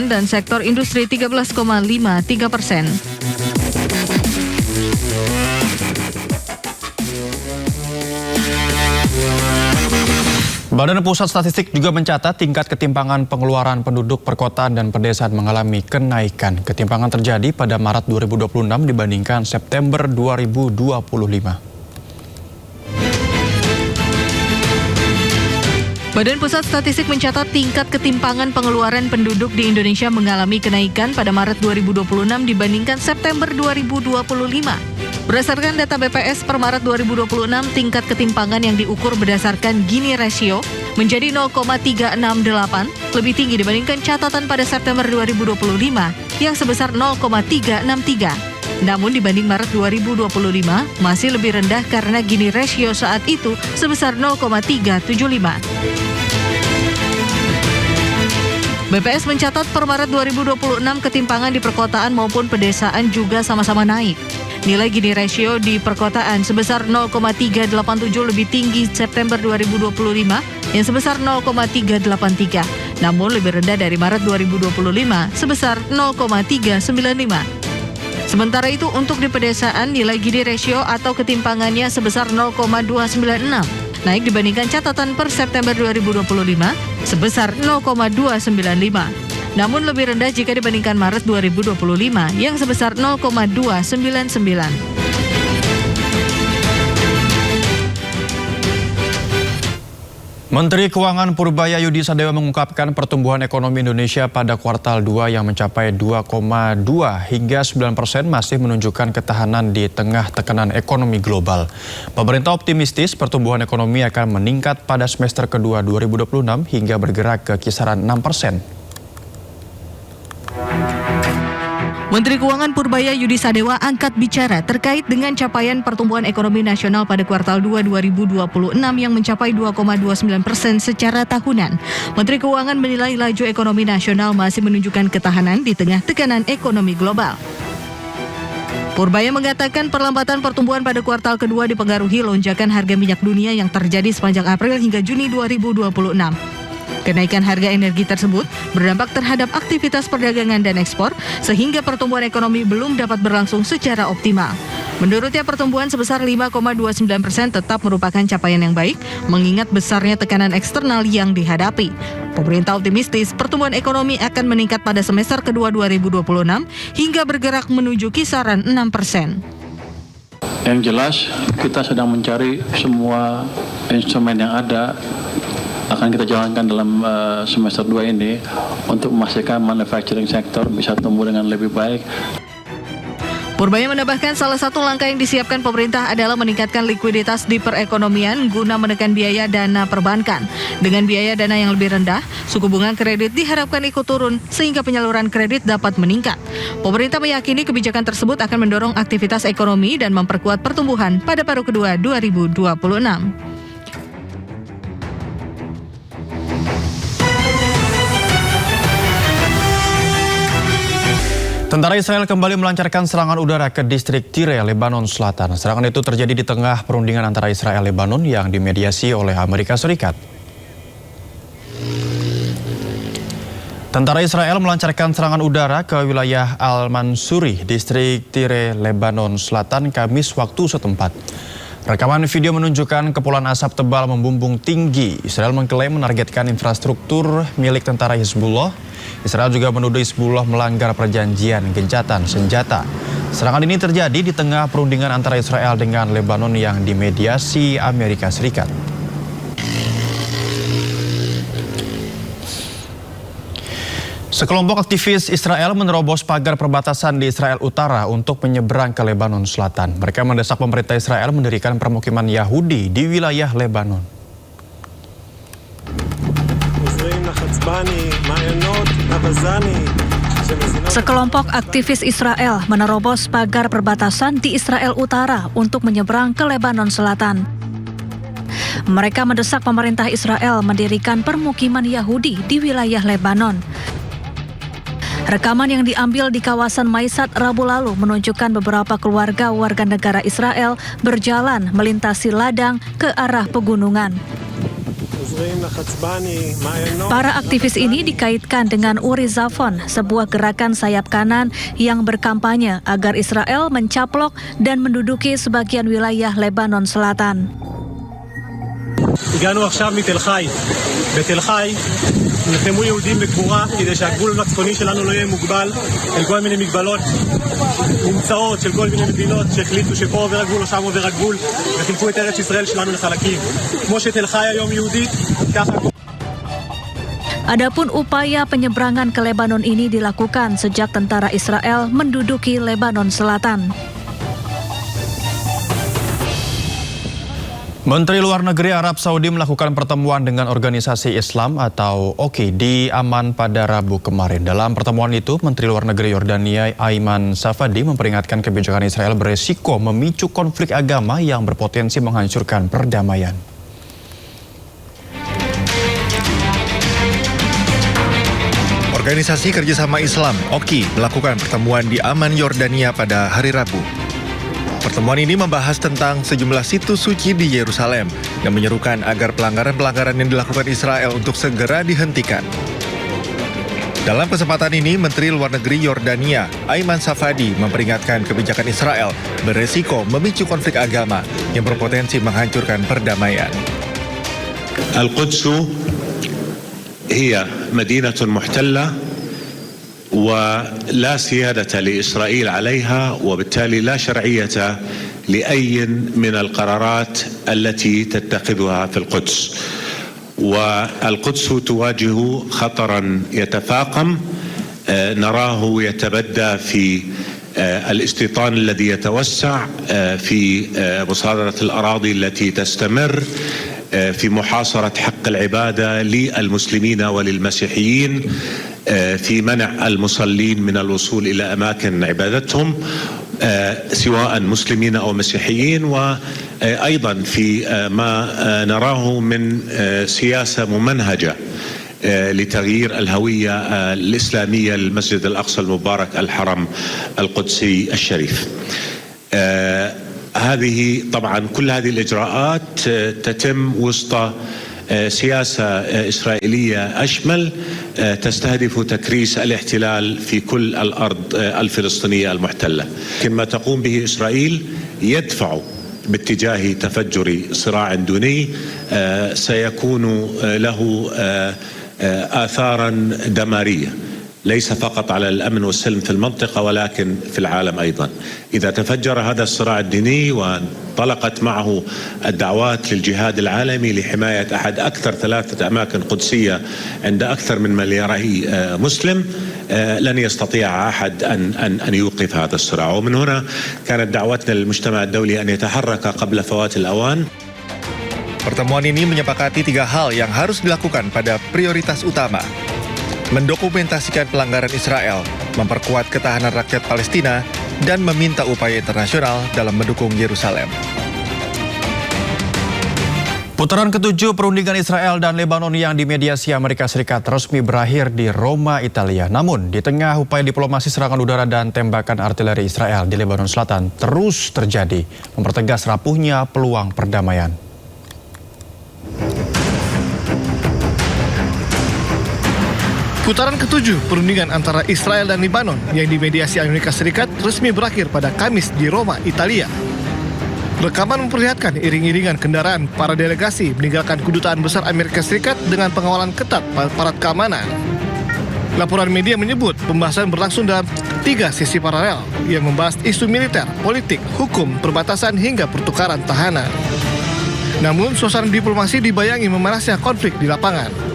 dan sektor industri 13,53%. Badan Pusat Statistik juga mencatat tingkat ketimpangan pengeluaran penduduk perkotaan dan pedesaan mengalami kenaikan. Ketimpangan terjadi pada Maret 2026 dibandingkan September 2025. Badan Pusat Statistik mencatat tingkat ketimpangan pengeluaran penduduk di Indonesia mengalami kenaikan pada Maret 2026 dibandingkan September 2025. Berdasarkan data BPS per Maret 2026, tingkat ketimpangan yang diukur berdasarkan Gini Ratio menjadi 0,368, lebih tinggi dibandingkan catatan pada September 2025 yang sebesar 0,363. Namun dibanding Maret 2025 masih lebih rendah karena Gini Ratio saat itu sebesar 0,375. BPS mencatat per Maret 2026 ketimpangan di perkotaan maupun pedesaan juga sama-sama naik. Nilai Gini Ratio di perkotaan sebesar 0,387 lebih tinggi September 2025 yang sebesar 0,383. Namun lebih rendah dari Maret 2025 sebesar 0,395. Sementara itu untuk di pedesaan nilai Gini Ratio atau ketimpangannya sebesar 0,296, naik dibandingkan catatan per September 2025 sebesar 0,295. namun lebih rendah jika dibandingkan Maret 2025 yang sebesar 0,299. Menteri Keuangan Purbaya Yudi Sadewa mengungkapkan pertumbuhan ekonomi Indonesia pada kuartal 2 yang mencapai 2,2 hingga 9% masih menunjukkan ketahanan di tengah tekanan ekonomi global. Pemerintah optimistis pertumbuhan ekonomi akan meningkat pada semester kedua 2026 hingga bergerak ke kisaran 6%. Menteri Keuangan Purbaya Yudi Sadewa angkat bicara terkait dengan capaian pertumbuhan ekonomi nasional pada kuartal 2 2026 yang mencapai 2,29% secara tahunan. Menteri Keuangan menilai laju ekonomi nasional masih menunjukkan ketahanan di tengah tekanan ekonomi global. Purbaya mengatakan perlambatan pertumbuhan pada kuartal kedua dipengaruhi lonjakan harga minyak dunia yang terjadi sepanjang April hingga Juni 2026. Kenaikan harga energi tersebut berdampak terhadap aktivitas perdagangan dan ekspor, sehingga pertumbuhan ekonomi belum dapat berlangsung secara optimal. Menurutnya pertumbuhan sebesar 5,29% tetap merupakan capaian yang baik, mengingat besarnya tekanan eksternal yang dihadapi. Pemerintah optimistis pertumbuhan ekonomi akan meningkat pada semester kedua 2026 hingga bergerak menuju kisaran 6%. Yang jelas kita sedang mencari semua instrumen yang ada akan kita jalankan dalam semester 2 ini untuk memastikan manufacturing sector bisa tumbuh dengan lebih baik. Purbaya menambahkan salah satu langkah yang disiapkan pemerintah adalah meningkatkan likuiditas di perekonomian guna menekan biaya dana perbankan. Dengan biaya dana yang lebih rendah, suku bunga kredit diharapkan ikut turun sehingga penyaluran kredit dapat meningkat. Pemerintah meyakini kebijakan tersebut akan mendorong aktivitas ekonomi dan memperkuat pertumbuhan pada paruh kedua 2026. Tentara Israel kembali melancarkan serangan udara ke distrik Tire, Lebanon Selatan. Serangan itu terjadi di tengah perundingan antara Israel dan Lebanon yang dimediasi oleh Amerika Serikat. Tentara Israel melancarkan serangan udara ke wilayah Al-Mansuri, distrik Tire, Lebanon Selatan, Kamis waktu setempat. Rekaman video menunjukkan kepulan asap tebal membumbung tinggi. Israel mengklaim menargetkan infrastruktur milik tentara Hizbullah. Israel juga menuduh Hizbullah melanggar perjanjian gencatan senjata. Serangan ini terjadi di tengah perundingan antara Israel dengan Lebanon yang dimediasi Amerika Serikat. Sekelompok aktivis Israel menerobos pagar perbatasan di Israel Utara untuk menyeberang ke Lebanon Selatan. Mereka mendesak pemerintah Israel mendirikan permukiman Yahudi di wilayah Lebanon. Sekelompok aktivis Israel menerobos pagar perbatasan di Israel Utara untuk menyeberang ke Lebanon Selatan. Mereka mendesak pemerintah Israel mendirikan permukiman Yahudi di wilayah Lebanon. Rekaman yang diambil di kawasan Maisat Rabu lalu menunjukkan beberapa keluarga warga negara Israel berjalan melintasi ladang ke arah pegunungan. Para aktivis ini dikaitkan dengan Uri Zafon, sebuah gerakan sayap kanan yang berkampanye agar Israel mencaplok dan menduduki sebagian wilayah Lebanon Selatan. הגענו עכשיו מתל חי. בתל חי נלחמו יהודים בגבורה כדי שהגבול הצפוני שלנו לא יהיה מוגבל אל כל מיני מגבלות מומצאות של כל מיני מדינות שהחליטו שפה עובר הגבול או שם עובר הגבול וחילקו את ארץ ישראל שלנו לחלקים. כמו שתל חי היום יהודית, ככה... Adapun upaya penyeberangan ke Lebanon ini dilakukan sejak tentara Israel menduduki Lebanon Selatan. Menteri Luar Negeri Arab Saudi melakukan pertemuan dengan organisasi Islam atau OKI di Amman pada Rabu kemarin. Dalam pertemuan itu, Menteri Luar Negeri Yordania Ayman Safadi memperingatkan kebijakan Israel beresiko memicu konflik agama yang berpotensi menghancurkan perdamaian. Organisasi Kerjasama Islam OKI melakukan pertemuan di Amman, Yordania pada hari Rabu. Pertemuan ini membahas tentang sejumlah situs suci di Yerusalem dan menyerukan agar pelanggaran-pelanggaran yang dilakukan Israel untuk segera dihentikan. Dalam kesempatan ini, Menteri Luar Negeri Yordania Ayman Safadi memperingatkan kebijakan Israel beresiko memicu konflik agama yang berpotensi menghancurkan perdamaian. Al-Quds هي مدينة محتلة ولا سيادة لإسرائيل عليها، وبالتالي لا شرعية لأي من القرارات التي تتخذها في القدس. والقدس تواجه خطرا يتفاقم نراه يتبدى في الاستيطان الذي يتوسع، في مصادرة الأراضي التي تستمر، في محاصرة حق العبادة للمسلمين وللمسيحيين، في منع المصلين من الوصول إلى أماكن عبادتهم سواء مسلمين أو مسيحيين، وأيضا في ما نراه من سياسة ممنهجة لتغيير الهوية الإسلامية للمسجد الأقصى المبارك الحرم القدسي الشريف. هذه طبعا كل هذه الإجراءات تتم وسط سياسة إسرائيلية أشمل تستهدف تكريس الاحتلال في كل الأرض الفلسطينية المحتلة. كما تقوم به إسرائيل يدفع باتجاه تفجر صراع دوني سيكون له آثارا دمارية، ليس فقط على الأمن والسلم في المنطقة ولكن في العالم أيضا. إذا تفجر هذا الصراع الديني وانطلقت معه الدعوات للجهاد العالمي لحماية أحد أكثر 3 أماكن قدسية عند أكثر من ملياري مسلم، لن يستطيع أحد أن يوقف هذا الصراع. ومن هنا كانت دعوتنا للمجتمع الدولي أن يتحرك قبل فوات الأوان. Pertemuan ini menyepakati 3 hal yang harus dilakukan pada prioritas utama. Mendokumentasikan pelanggaran Israel, memperkuat ketahanan rakyat Palestina, dan meminta upaya internasional dalam mendukung Yerusalem. Putaran ke-7 perundingan Israel dan Lebanon yang dimediasi Amerika Serikat resmi berakhir di Roma, Italia. Namun, di tengah upaya diplomasi serangan udara dan tembakan artileri Israel di Lebanon Selatan terus terjadi, mempertegas rapuhnya peluang perdamaian. Putaran ke-7 perundingan antara Israel dan Lebanon yang dimediasi Amerika Serikat resmi berakhir pada Kamis di Roma, Italia. Rekaman memperlihatkan iring-iringan kendaraan para delegasi meninggalkan kedutaan besar Amerika Serikat dengan pengawalan ketat aparat keamanan. Laporan media menyebut pembahasan berlangsung dalam 3 sesi paralel yang membahas isu militer, politik, hukum, perbatasan hingga pertukaran tahanan. Namun suasana diplomasi dibayangi memanasnya konflik di lapangan.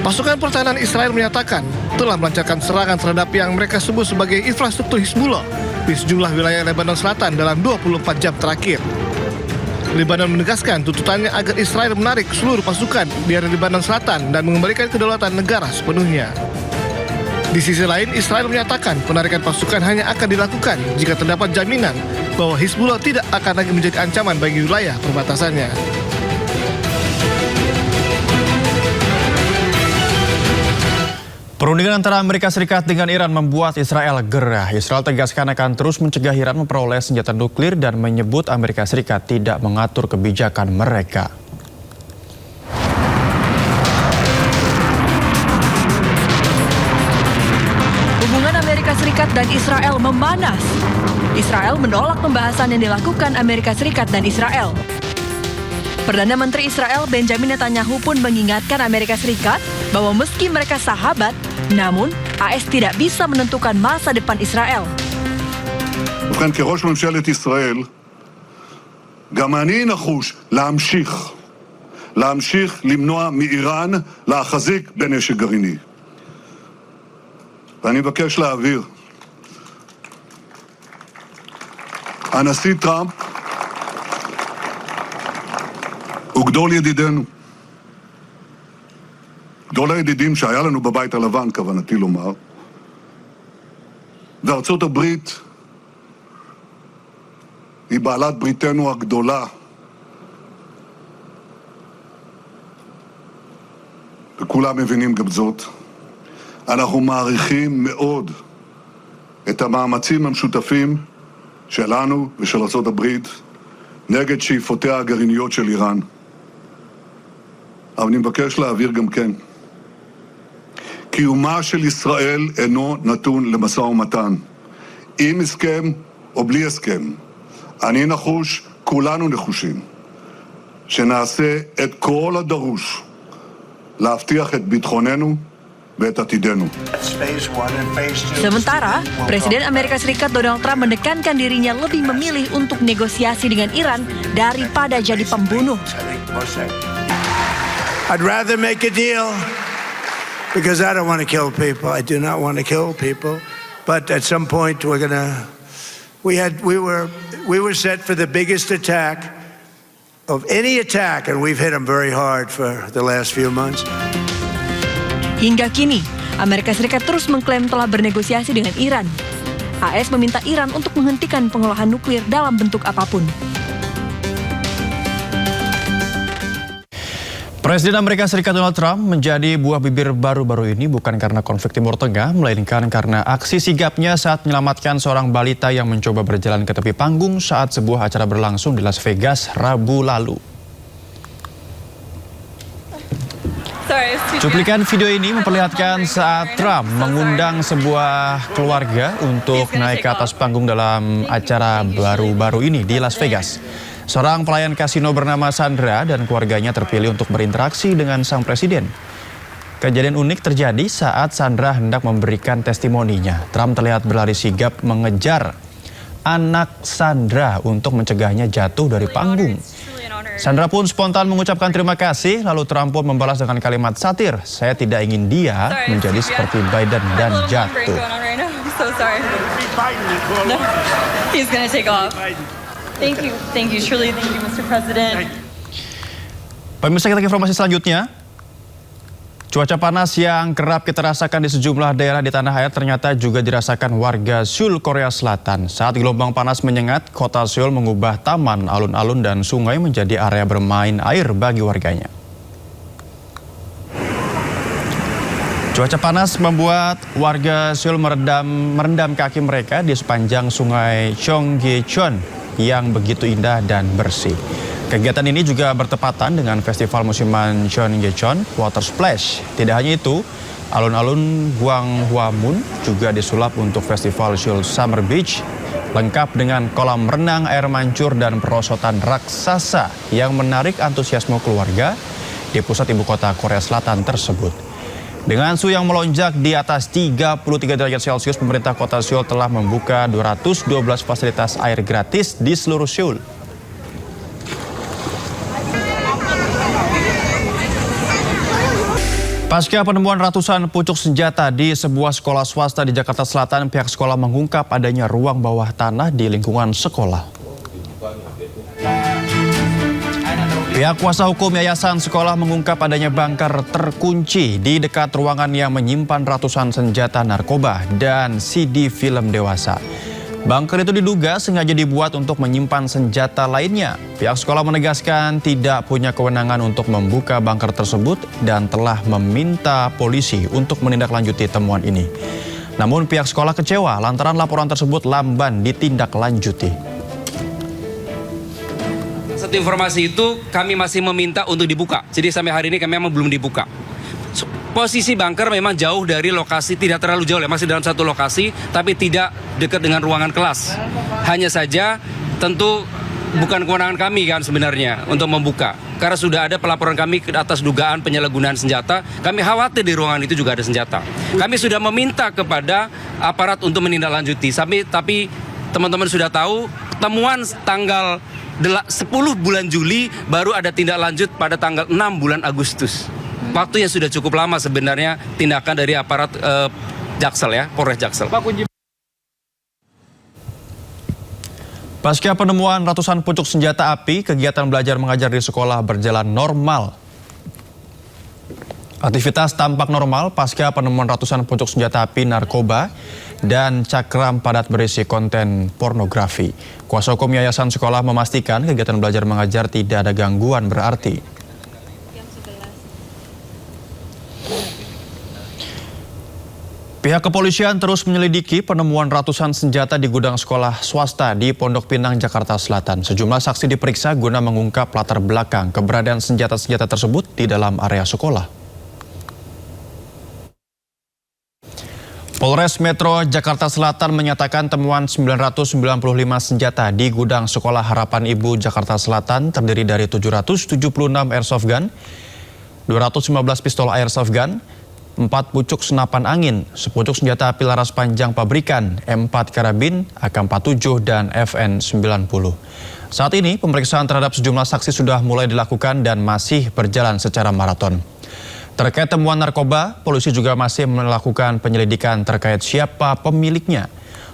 Pasukan pertahanan Israel menyatakan telah melancarkan serangan terhadap yang mereka sebut sebagai infrastruktur Hizbullah di sejumlah wilayah Lebanon Selatan dalam 24 jam terakhir. Lebanon menegaskan tuntutannya agar Israel menarik seluruh pasukan di area Lebanon Selatan dan mengembalikan kedaulatan negara sepenuhnya. Di sisi lain, Israel menyatakan penarikan pasukan hanya akan dilakukan jika terdapat jaminan bahwa Hizbullah tidak akan lagi menjadi ancaman bagi wilayah perbatasannya. Perundingan antara Amerika Serikat dengan Iran membuat Israel gerah. Israel tegaskan akan terus mencegah Iran memperoleh senjata nuklir dan menyebut Amerika Serikat tidak mengatur kebijakan mereka. Hubungan Amerika Serikat dan Israel memanas. Israel menolak pembahasan yang dilakukan Amerika Serikat dan Israel. Perdana Menteri Israel Benjamin Netanyahu pun mengingatkan Amerika Serikat bahwa meski mereka sahabat, namun AS tidak bisa menentukan masa depan Israel. ובכן, כראש ממשלת ישראל, גם אני נחוש להמשיך למנוע מאיראן להחזיק בנשק גרעיני. ואני מבקש להבהיר, הנשיא טראמפ הוא גדול ידידינו. גדול הידידים שהיה לנו בבית הלבן, כוונתי לומר, וארצות הברית היא בעלת בריתנו הגדולה, וכולם מבינים גם זאת. אנחנו מעריכים מאוד את המאמצים המשותפים שלנו ושל ארצות הברית נגד שאיפותיה הגרעיניות של איראן. אבל אני מבקש להעביר גם כן. קיומה של ישראל אינו נתון למשא ומתן. עם הסכם או בלי הסכם. אני נחוש, כולנו נחושים, שנעשה את כל הדרוש להבטיח את ביטחוננו ואת עתידנו. Sementara, Presiden Amerika Serikat Donald Trump menekankan dirinya lebih memilih untuk negosiasi dengan Iran daripada jadi pembunuh. I'd rather make a deal because I don't want to kill people. I do not want to kill people. But at some point we were set for the biggest attack of any attack, and we've hit them very hard for the last few months. Hingga kini, Amerika Serikat terus mengklaim telah bernegosiasi dengan Iran. AS meminta Iran untuk menghentikan pengolahan nuklir dalam bentuk apapun. Presiden Amerika Serikat Donald Trump menjadi buah bibir baru-baru ini bukan karena konflik Timur Tengah, melainkan karena aksi sigapnya saat menyelamatkan seorang balita yang mencoba berjalan ke tepi panggung saat sebuah acara berlangsung di Las Vegas Rabu lalu. Cuplikan video ini memperlihatkan saat Trump mengundang sebuah keluarga untuk naik ke atas panggung dalam acara baru-baru ini di Las Vegas. Seorang pelayan kasino bernama Sandra dan keluarganya terpilih untuk berinteraksi dengan sang presiden. Kejadian unik terjadi saat Sandra hendak memberikan testimoninya. Trump terlihat berlari sigap mengejar anak Sandra untuk mencegahnya jatuh dari panggung. Sandra pun spontan mengucapkan terima kasih, lalu Trump pun membalas dengan kalimat satir, "Saya tidak ingin dia menjadi seperti Biden dan jatuh." Pemirsa, kita ke informasi selanjutnya. Cuaca panas yang kerap kita rasakan di sejumlah daerah di tanah air ternyata juga dirasakan warga Seoul, Korea Selatan. Saat gelombang panas menyengat, kota Seoul mengubah taman, alun-alun, dan sungai menjadi area bermain air bagi warganya. Cuaca panas membuat warga Seoul merendam kaki mereka di sepanjang sungai Cheonggyecheon yang begitu indah dan bersih. Kegiatan ini juga bertepatan dengan festival musiman Cheonggyecheon Water Splash. Tidak hanya itu, alun-alun Gwanghwamun juga disulap untuk festival Seoul Summer Beach, lengkap dengan kolam renang air mancur dan perosotan raksasa yang menarik antusiasme keluarga di pusat ibu kota Korea Selatan tersebut. Dengan suhu yang melonjak di atas 33 derajat Celcius, pemerintah kota Seoul telah membuka 212 fasilitas air gratis di seluruh Seoul. Pasca penemuan ratusan pucuk senjata di sebuah sekolah swasta di Jakarta Selatan, pihak sekolah mengungkap adanya ruang bawah tanah di lingkungan sekolah. Pihak kuasa hukum yayasan sekolah mengungkap adanya bangker terkunci di dekat ruangan yang menyimpan ratusan senjata narkoba dan CD film dewasa. Bangker itu diduga sengaja dibuat untuk menyimpan senjata lainnya. Pihak sekolah menegaskan tidak punya kewenangan untuk membuka bangker tersebut dan telah meminta polisi untuk menindaklanjuti temuan ini. Namun pihak sekolah kecewa lantaran laporan tersebut lamban ditindaklanjuti. Satu informasi itu kami masih meminta untuk dibuka. Jadi sampai hari ini kami memang belum dibuka. Posisi bunker memang jauh dari lokasi, tidak terlalu jauh, masih dalam satu lokasi, tapi tidak dekat dengan ruangan kelas. Hanya saja tentu bukan kewenangan kami kan sebenarnya untuk membuka. Karena sudah ada pelaporan kami atas dugaan penyalahgunaan senjata, kami khawatir di ruangan itu juga ada senjata. Kami sudah meminta kepada aparat untuk menindaklanjuti, tapi teman-teman sudah tahu, temuan tanggal 10 bulan Juli baru ada tindak lanjut pada tanggal 6 bulan Agustus. Waktu yang sudah cukup lama sebenarnya tindakan dari aparat Jaksel ya, Polres Jaksel. Pasca penemuan ratusan pucuk senjata api, kegiatan belajar mengajar di sekolah berjalan normal. Aktivitas tampak normal pasca penemuan ratusan pucuk senjata api, narkoba, dan cakram padat berisi konten pornografi. Kuasa hukum yayasan sekolah memastikan kegiatan belajar mengajar tidak ada gangguan berarti. Pihak kepolisian terus menyelidiki penemuan ratusan senjata di gudang sekolah swasta di Pondok Pinang, Jakarta Selatan. Sejumlah saksi diperiksa guna mengungkap latar belakang keberadaan senjata-senjata tersebut di dalam area sekolah. Polres Metro Jakarta Selatan menyatakan temuan 995 senjata di gudang sekolah Harapan Ibu Jakarta Selatan terdiri dari 776 airsoft gun, 215 pistol airsoft gun, 4 pucuk senapan angin, 10 pucuk senjata api laras panjang pabrikan, M4 karabin, AK-47 dan FN-90. Saat ini pemeriksaan terhadap sejumlah saksi sudah mulai dilakukan dan masih berjalan secara maraton. Terkait temuan narkoba, polisi juga masih melakukan penyelidikan terkait siapa pemiliknya.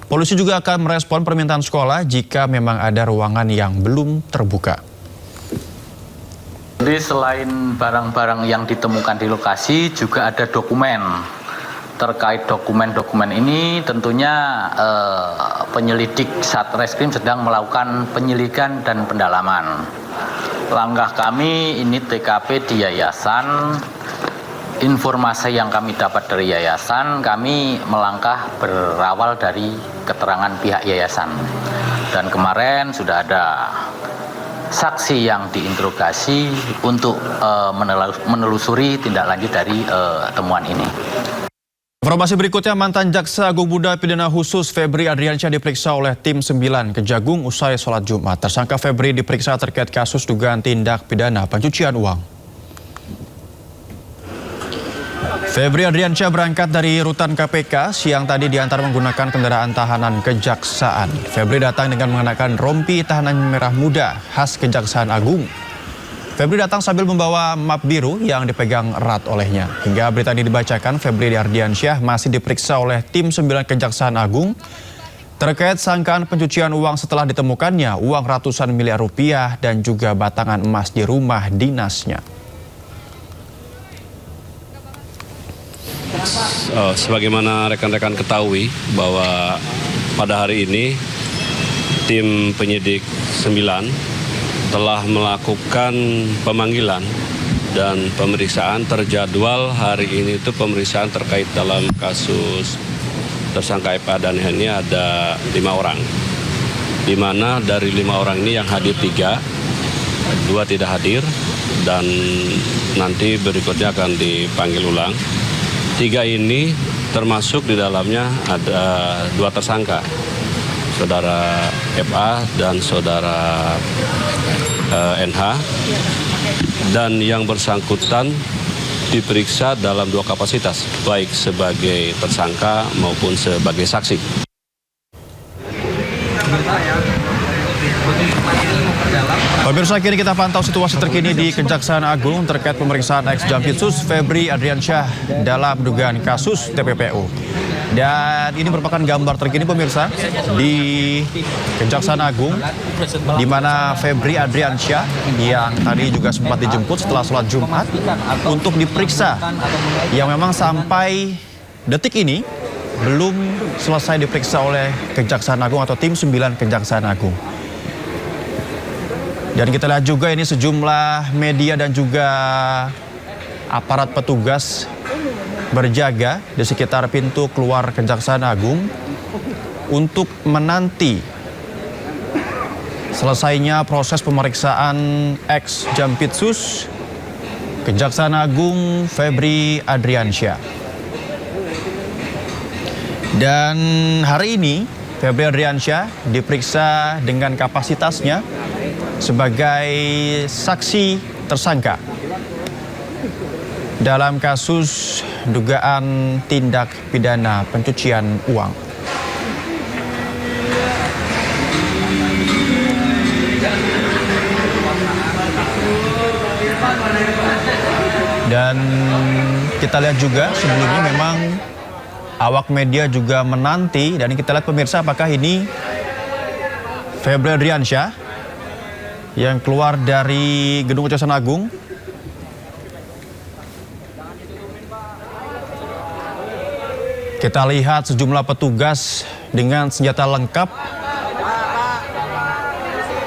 Polisi juga akan merespon permintaan sekolah jika memang ada ruangan yang belum terbuka. Jadi selain barang-barang yang ditemukan di lokasi juga ada dokumen. Terkait dokumen-dokumen ini tentunya penyelidik Satreskrim sedang melakukan penyelidikan dan pendalaman. Langkah kami ini TKP di yayasan. Informasi yang kami dapat dari yayasan, kami melangkah berawal dari keterangan pihak yayasan. Dan kemarin sudah ada saksi yang diinterogasi untuk menelusuri tindak lanjut dari temuan ini. Informasi berikutnya, mantan Jaksa Agung Muda Pidana Khusus Febri Adriansyah diperiksa oleh tim 9 Kejagung usai sholat Jumat. Tersangka Febri diperiksa terkait kasus dugaan tindak pidana pencucian uang. Febri Adriansyah berangkat dari rutan KPK siang tadi diantar menggunakan kendaraan tahanan Kejaksaan. Febri datang dengan mengenakan rompi tahanan merah muda khas Kejaksaan Agung. Febri datang sambil membawa map biru yang dipegang erat olehnya. Hingga berita ini dibacakan, Febri Ardiansyah masih diperiksa oleh tim 9 Kejaksaan Agung terkait sangkaan pencucian uang setelah ditemukannya uang ratusan miliar rupiah dan juga batangan emas di rumah dinasnya. Sebagaimana rekan-rekan ketahui bahwa pada hari ini tim penyidik 9 telah melakukan pemanggilan dan pemeriksaan terjadwal hari ini itu pemeriksaan terkait dalam kasus tersangka FA dan ini ada 5 orang. Di mana dari 5 orang ini yang hadir 3, 2 tidak hadir dan nanti berikutnya akan dipanggil ulang. 3 ini termasuk di dalamnya ada 2 tersangka, saudara FA dan saudara NH, dan yang bersangkutan diperiksa dalam 2 kapasitas, baik sebagai tersangka maupun sebagai saksi. Pemirsa, kini kita pantau situasi terkini di Kejaksaan Agung terkait pemeriksaan ex-Jampitsus Febri Adriansyah dalam dugaan kasus TPPU. Dan ini merupakan gambar terkini pemirsa di Kejaksaan Agung, di mana Febri Adriansyah yang tadi juga sempat dijemput setelah sholat Jumat untuk diperiksa, yang memang sampai detik ini belum selesai diperiksa oleh Kejaksaan Agung atau tim 9 Kejaksaan Agung. Dan kita lihat juga ini sejumlah media dan juga aparat petugas berjaga di sekitar pintu keluar Kejaksaan Agung untuk menanti selesainya proses pemeriksaan ex-Jampitsus Kejaksaan Agung Febri Adriansyah. Dan hari ini Febri Adriansyah diperiksa dengan kapasitasnya sebagai saksi tersangka dalam kasus dugaan tindak pidana pencucian uang. Dan kita lihat juga sebelumnya memang awak media juga menanti, dan kita lihat pemirsa apakah ini Febri Adriansyah yang keluar dari Gedung Kejaksaan Agung. Kita lihat sejumlah petugas dengan senjata lengkap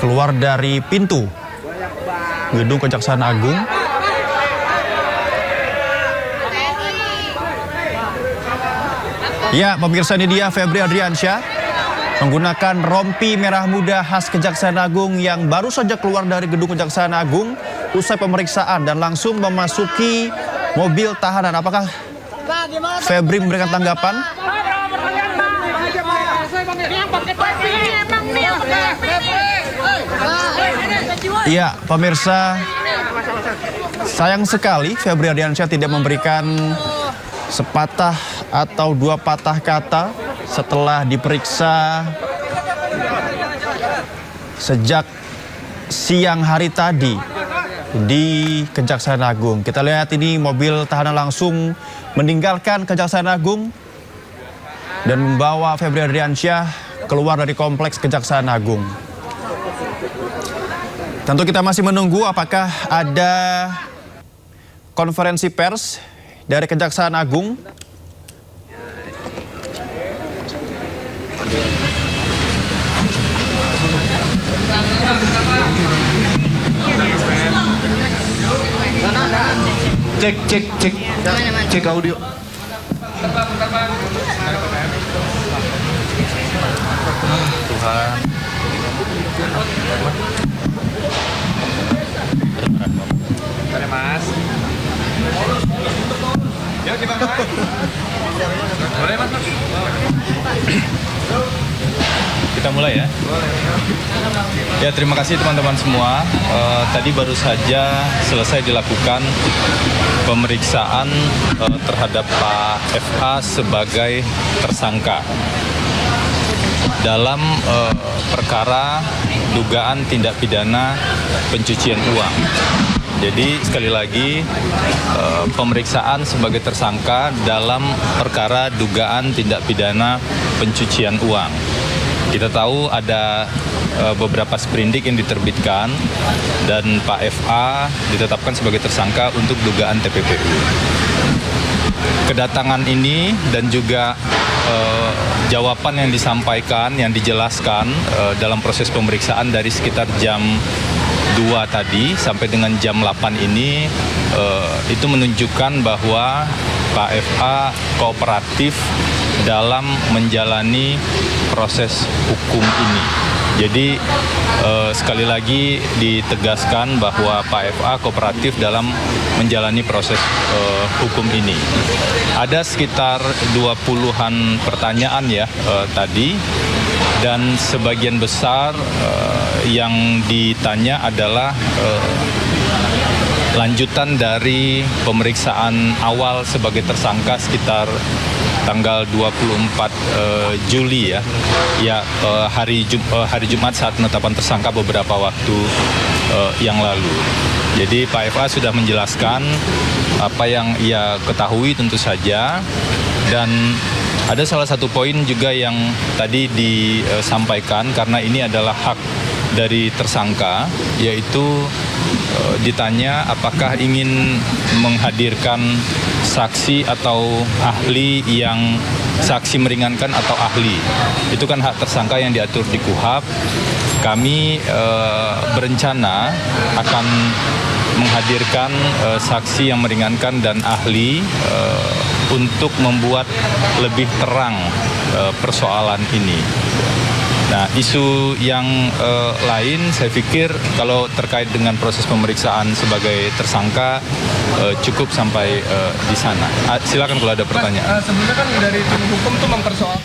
keluar dari pintu Gedung Kejaksaan Agung. Ya, pemirsa, ini dia Febri Adriansyah menggunakan rompi merah muda khas Kejaksaan Agung yang baru saja keluar dari Gedung Kejaksaan Agung usai pemeriksaan dan langsung memasuki mobil tahanan. Apakah Febri memberikan tanggapan? Iya, pemirsa, sayang sekali Febri Adriansyah tidak memberikan sepatah atau dua patah kata setelah diperiksa sejak siang hari tadi di Kejaksaan Agung. Kita lihat ini mobil tahanan langsung meninggalkan Kejaksaan Agung dan membawa Febri Adriansyah keluar dari kompleks Kejaksaan Agung. Tentu kita masih menunggu apakah ada konferensi pers dari Kejaksaan Agung. Cek audio. Tuhan. Ada Mas. Yuk gimana? Boleh Mas. Kita mulai ya. Ya, terima kasih teman-teman semua. Tadi baru saja selesai dilakukan pemeriksaan terhadap Pak FA sebagai tersangka dalam perkara dugaan tindak pidana pencucian uang. Jadi sekali lagi pemeriksaan sebagai tersangka dalam perkara dugaan tindak pidana pencucian uang. Kita tahu ada beberapa sprindik yang diterbitkan dan Pak FA ditetapkan sebagai tersangka untuk dugaan TPPU. Kedatangan ini dan juga jawaban yang disampaikan, yang dijelaskan dalam proses pemeriksaan dari sekitar jam 2 tadi sampai dengan jam 8 ini itu menunjukkan bahwa Pak FA kooperatif dalam menjalani proses hukum ini. Jadi sekali lagi ditegaskan bahwa Pak FA kooperatif dalam menjalani proses hukum ini. Ada sekitar 20-an pertanyaan ya tadi, dan sebagian besar yang ditanya adalah lanjutan dari pemeriksaan awal sebagai tersangka sekitar tanggal 24 Juli ya. Ya, hari Jumat saat penetapan tersangka beberapa waktu yang lalu. Jadi Pak FA sudah menjelaskan apa yang ia ketahui tentu saja, dan ada salah satu poin juga yang tadi disampaikan karena ini adalah hak dari tersangka, yaitu ditanya apakah ingin menghadirkan saksi atau ahli yang saksi meringankan atau ahli. Itu kan hak tersangka yang diatur di KUHP. Kami berencana akan menghadirkan saksi yang meringankan dan ahli untuk membuat lebih terang persoalan ini. Nah, isu yang lain saya pikir kalau terkait dengan proses pemeriksaan sebagai tersangka cukup sampai di sana. Silakan kalau ada pertanyaan. Sebelumnya kan dari tim hukum tuh mempersoalkan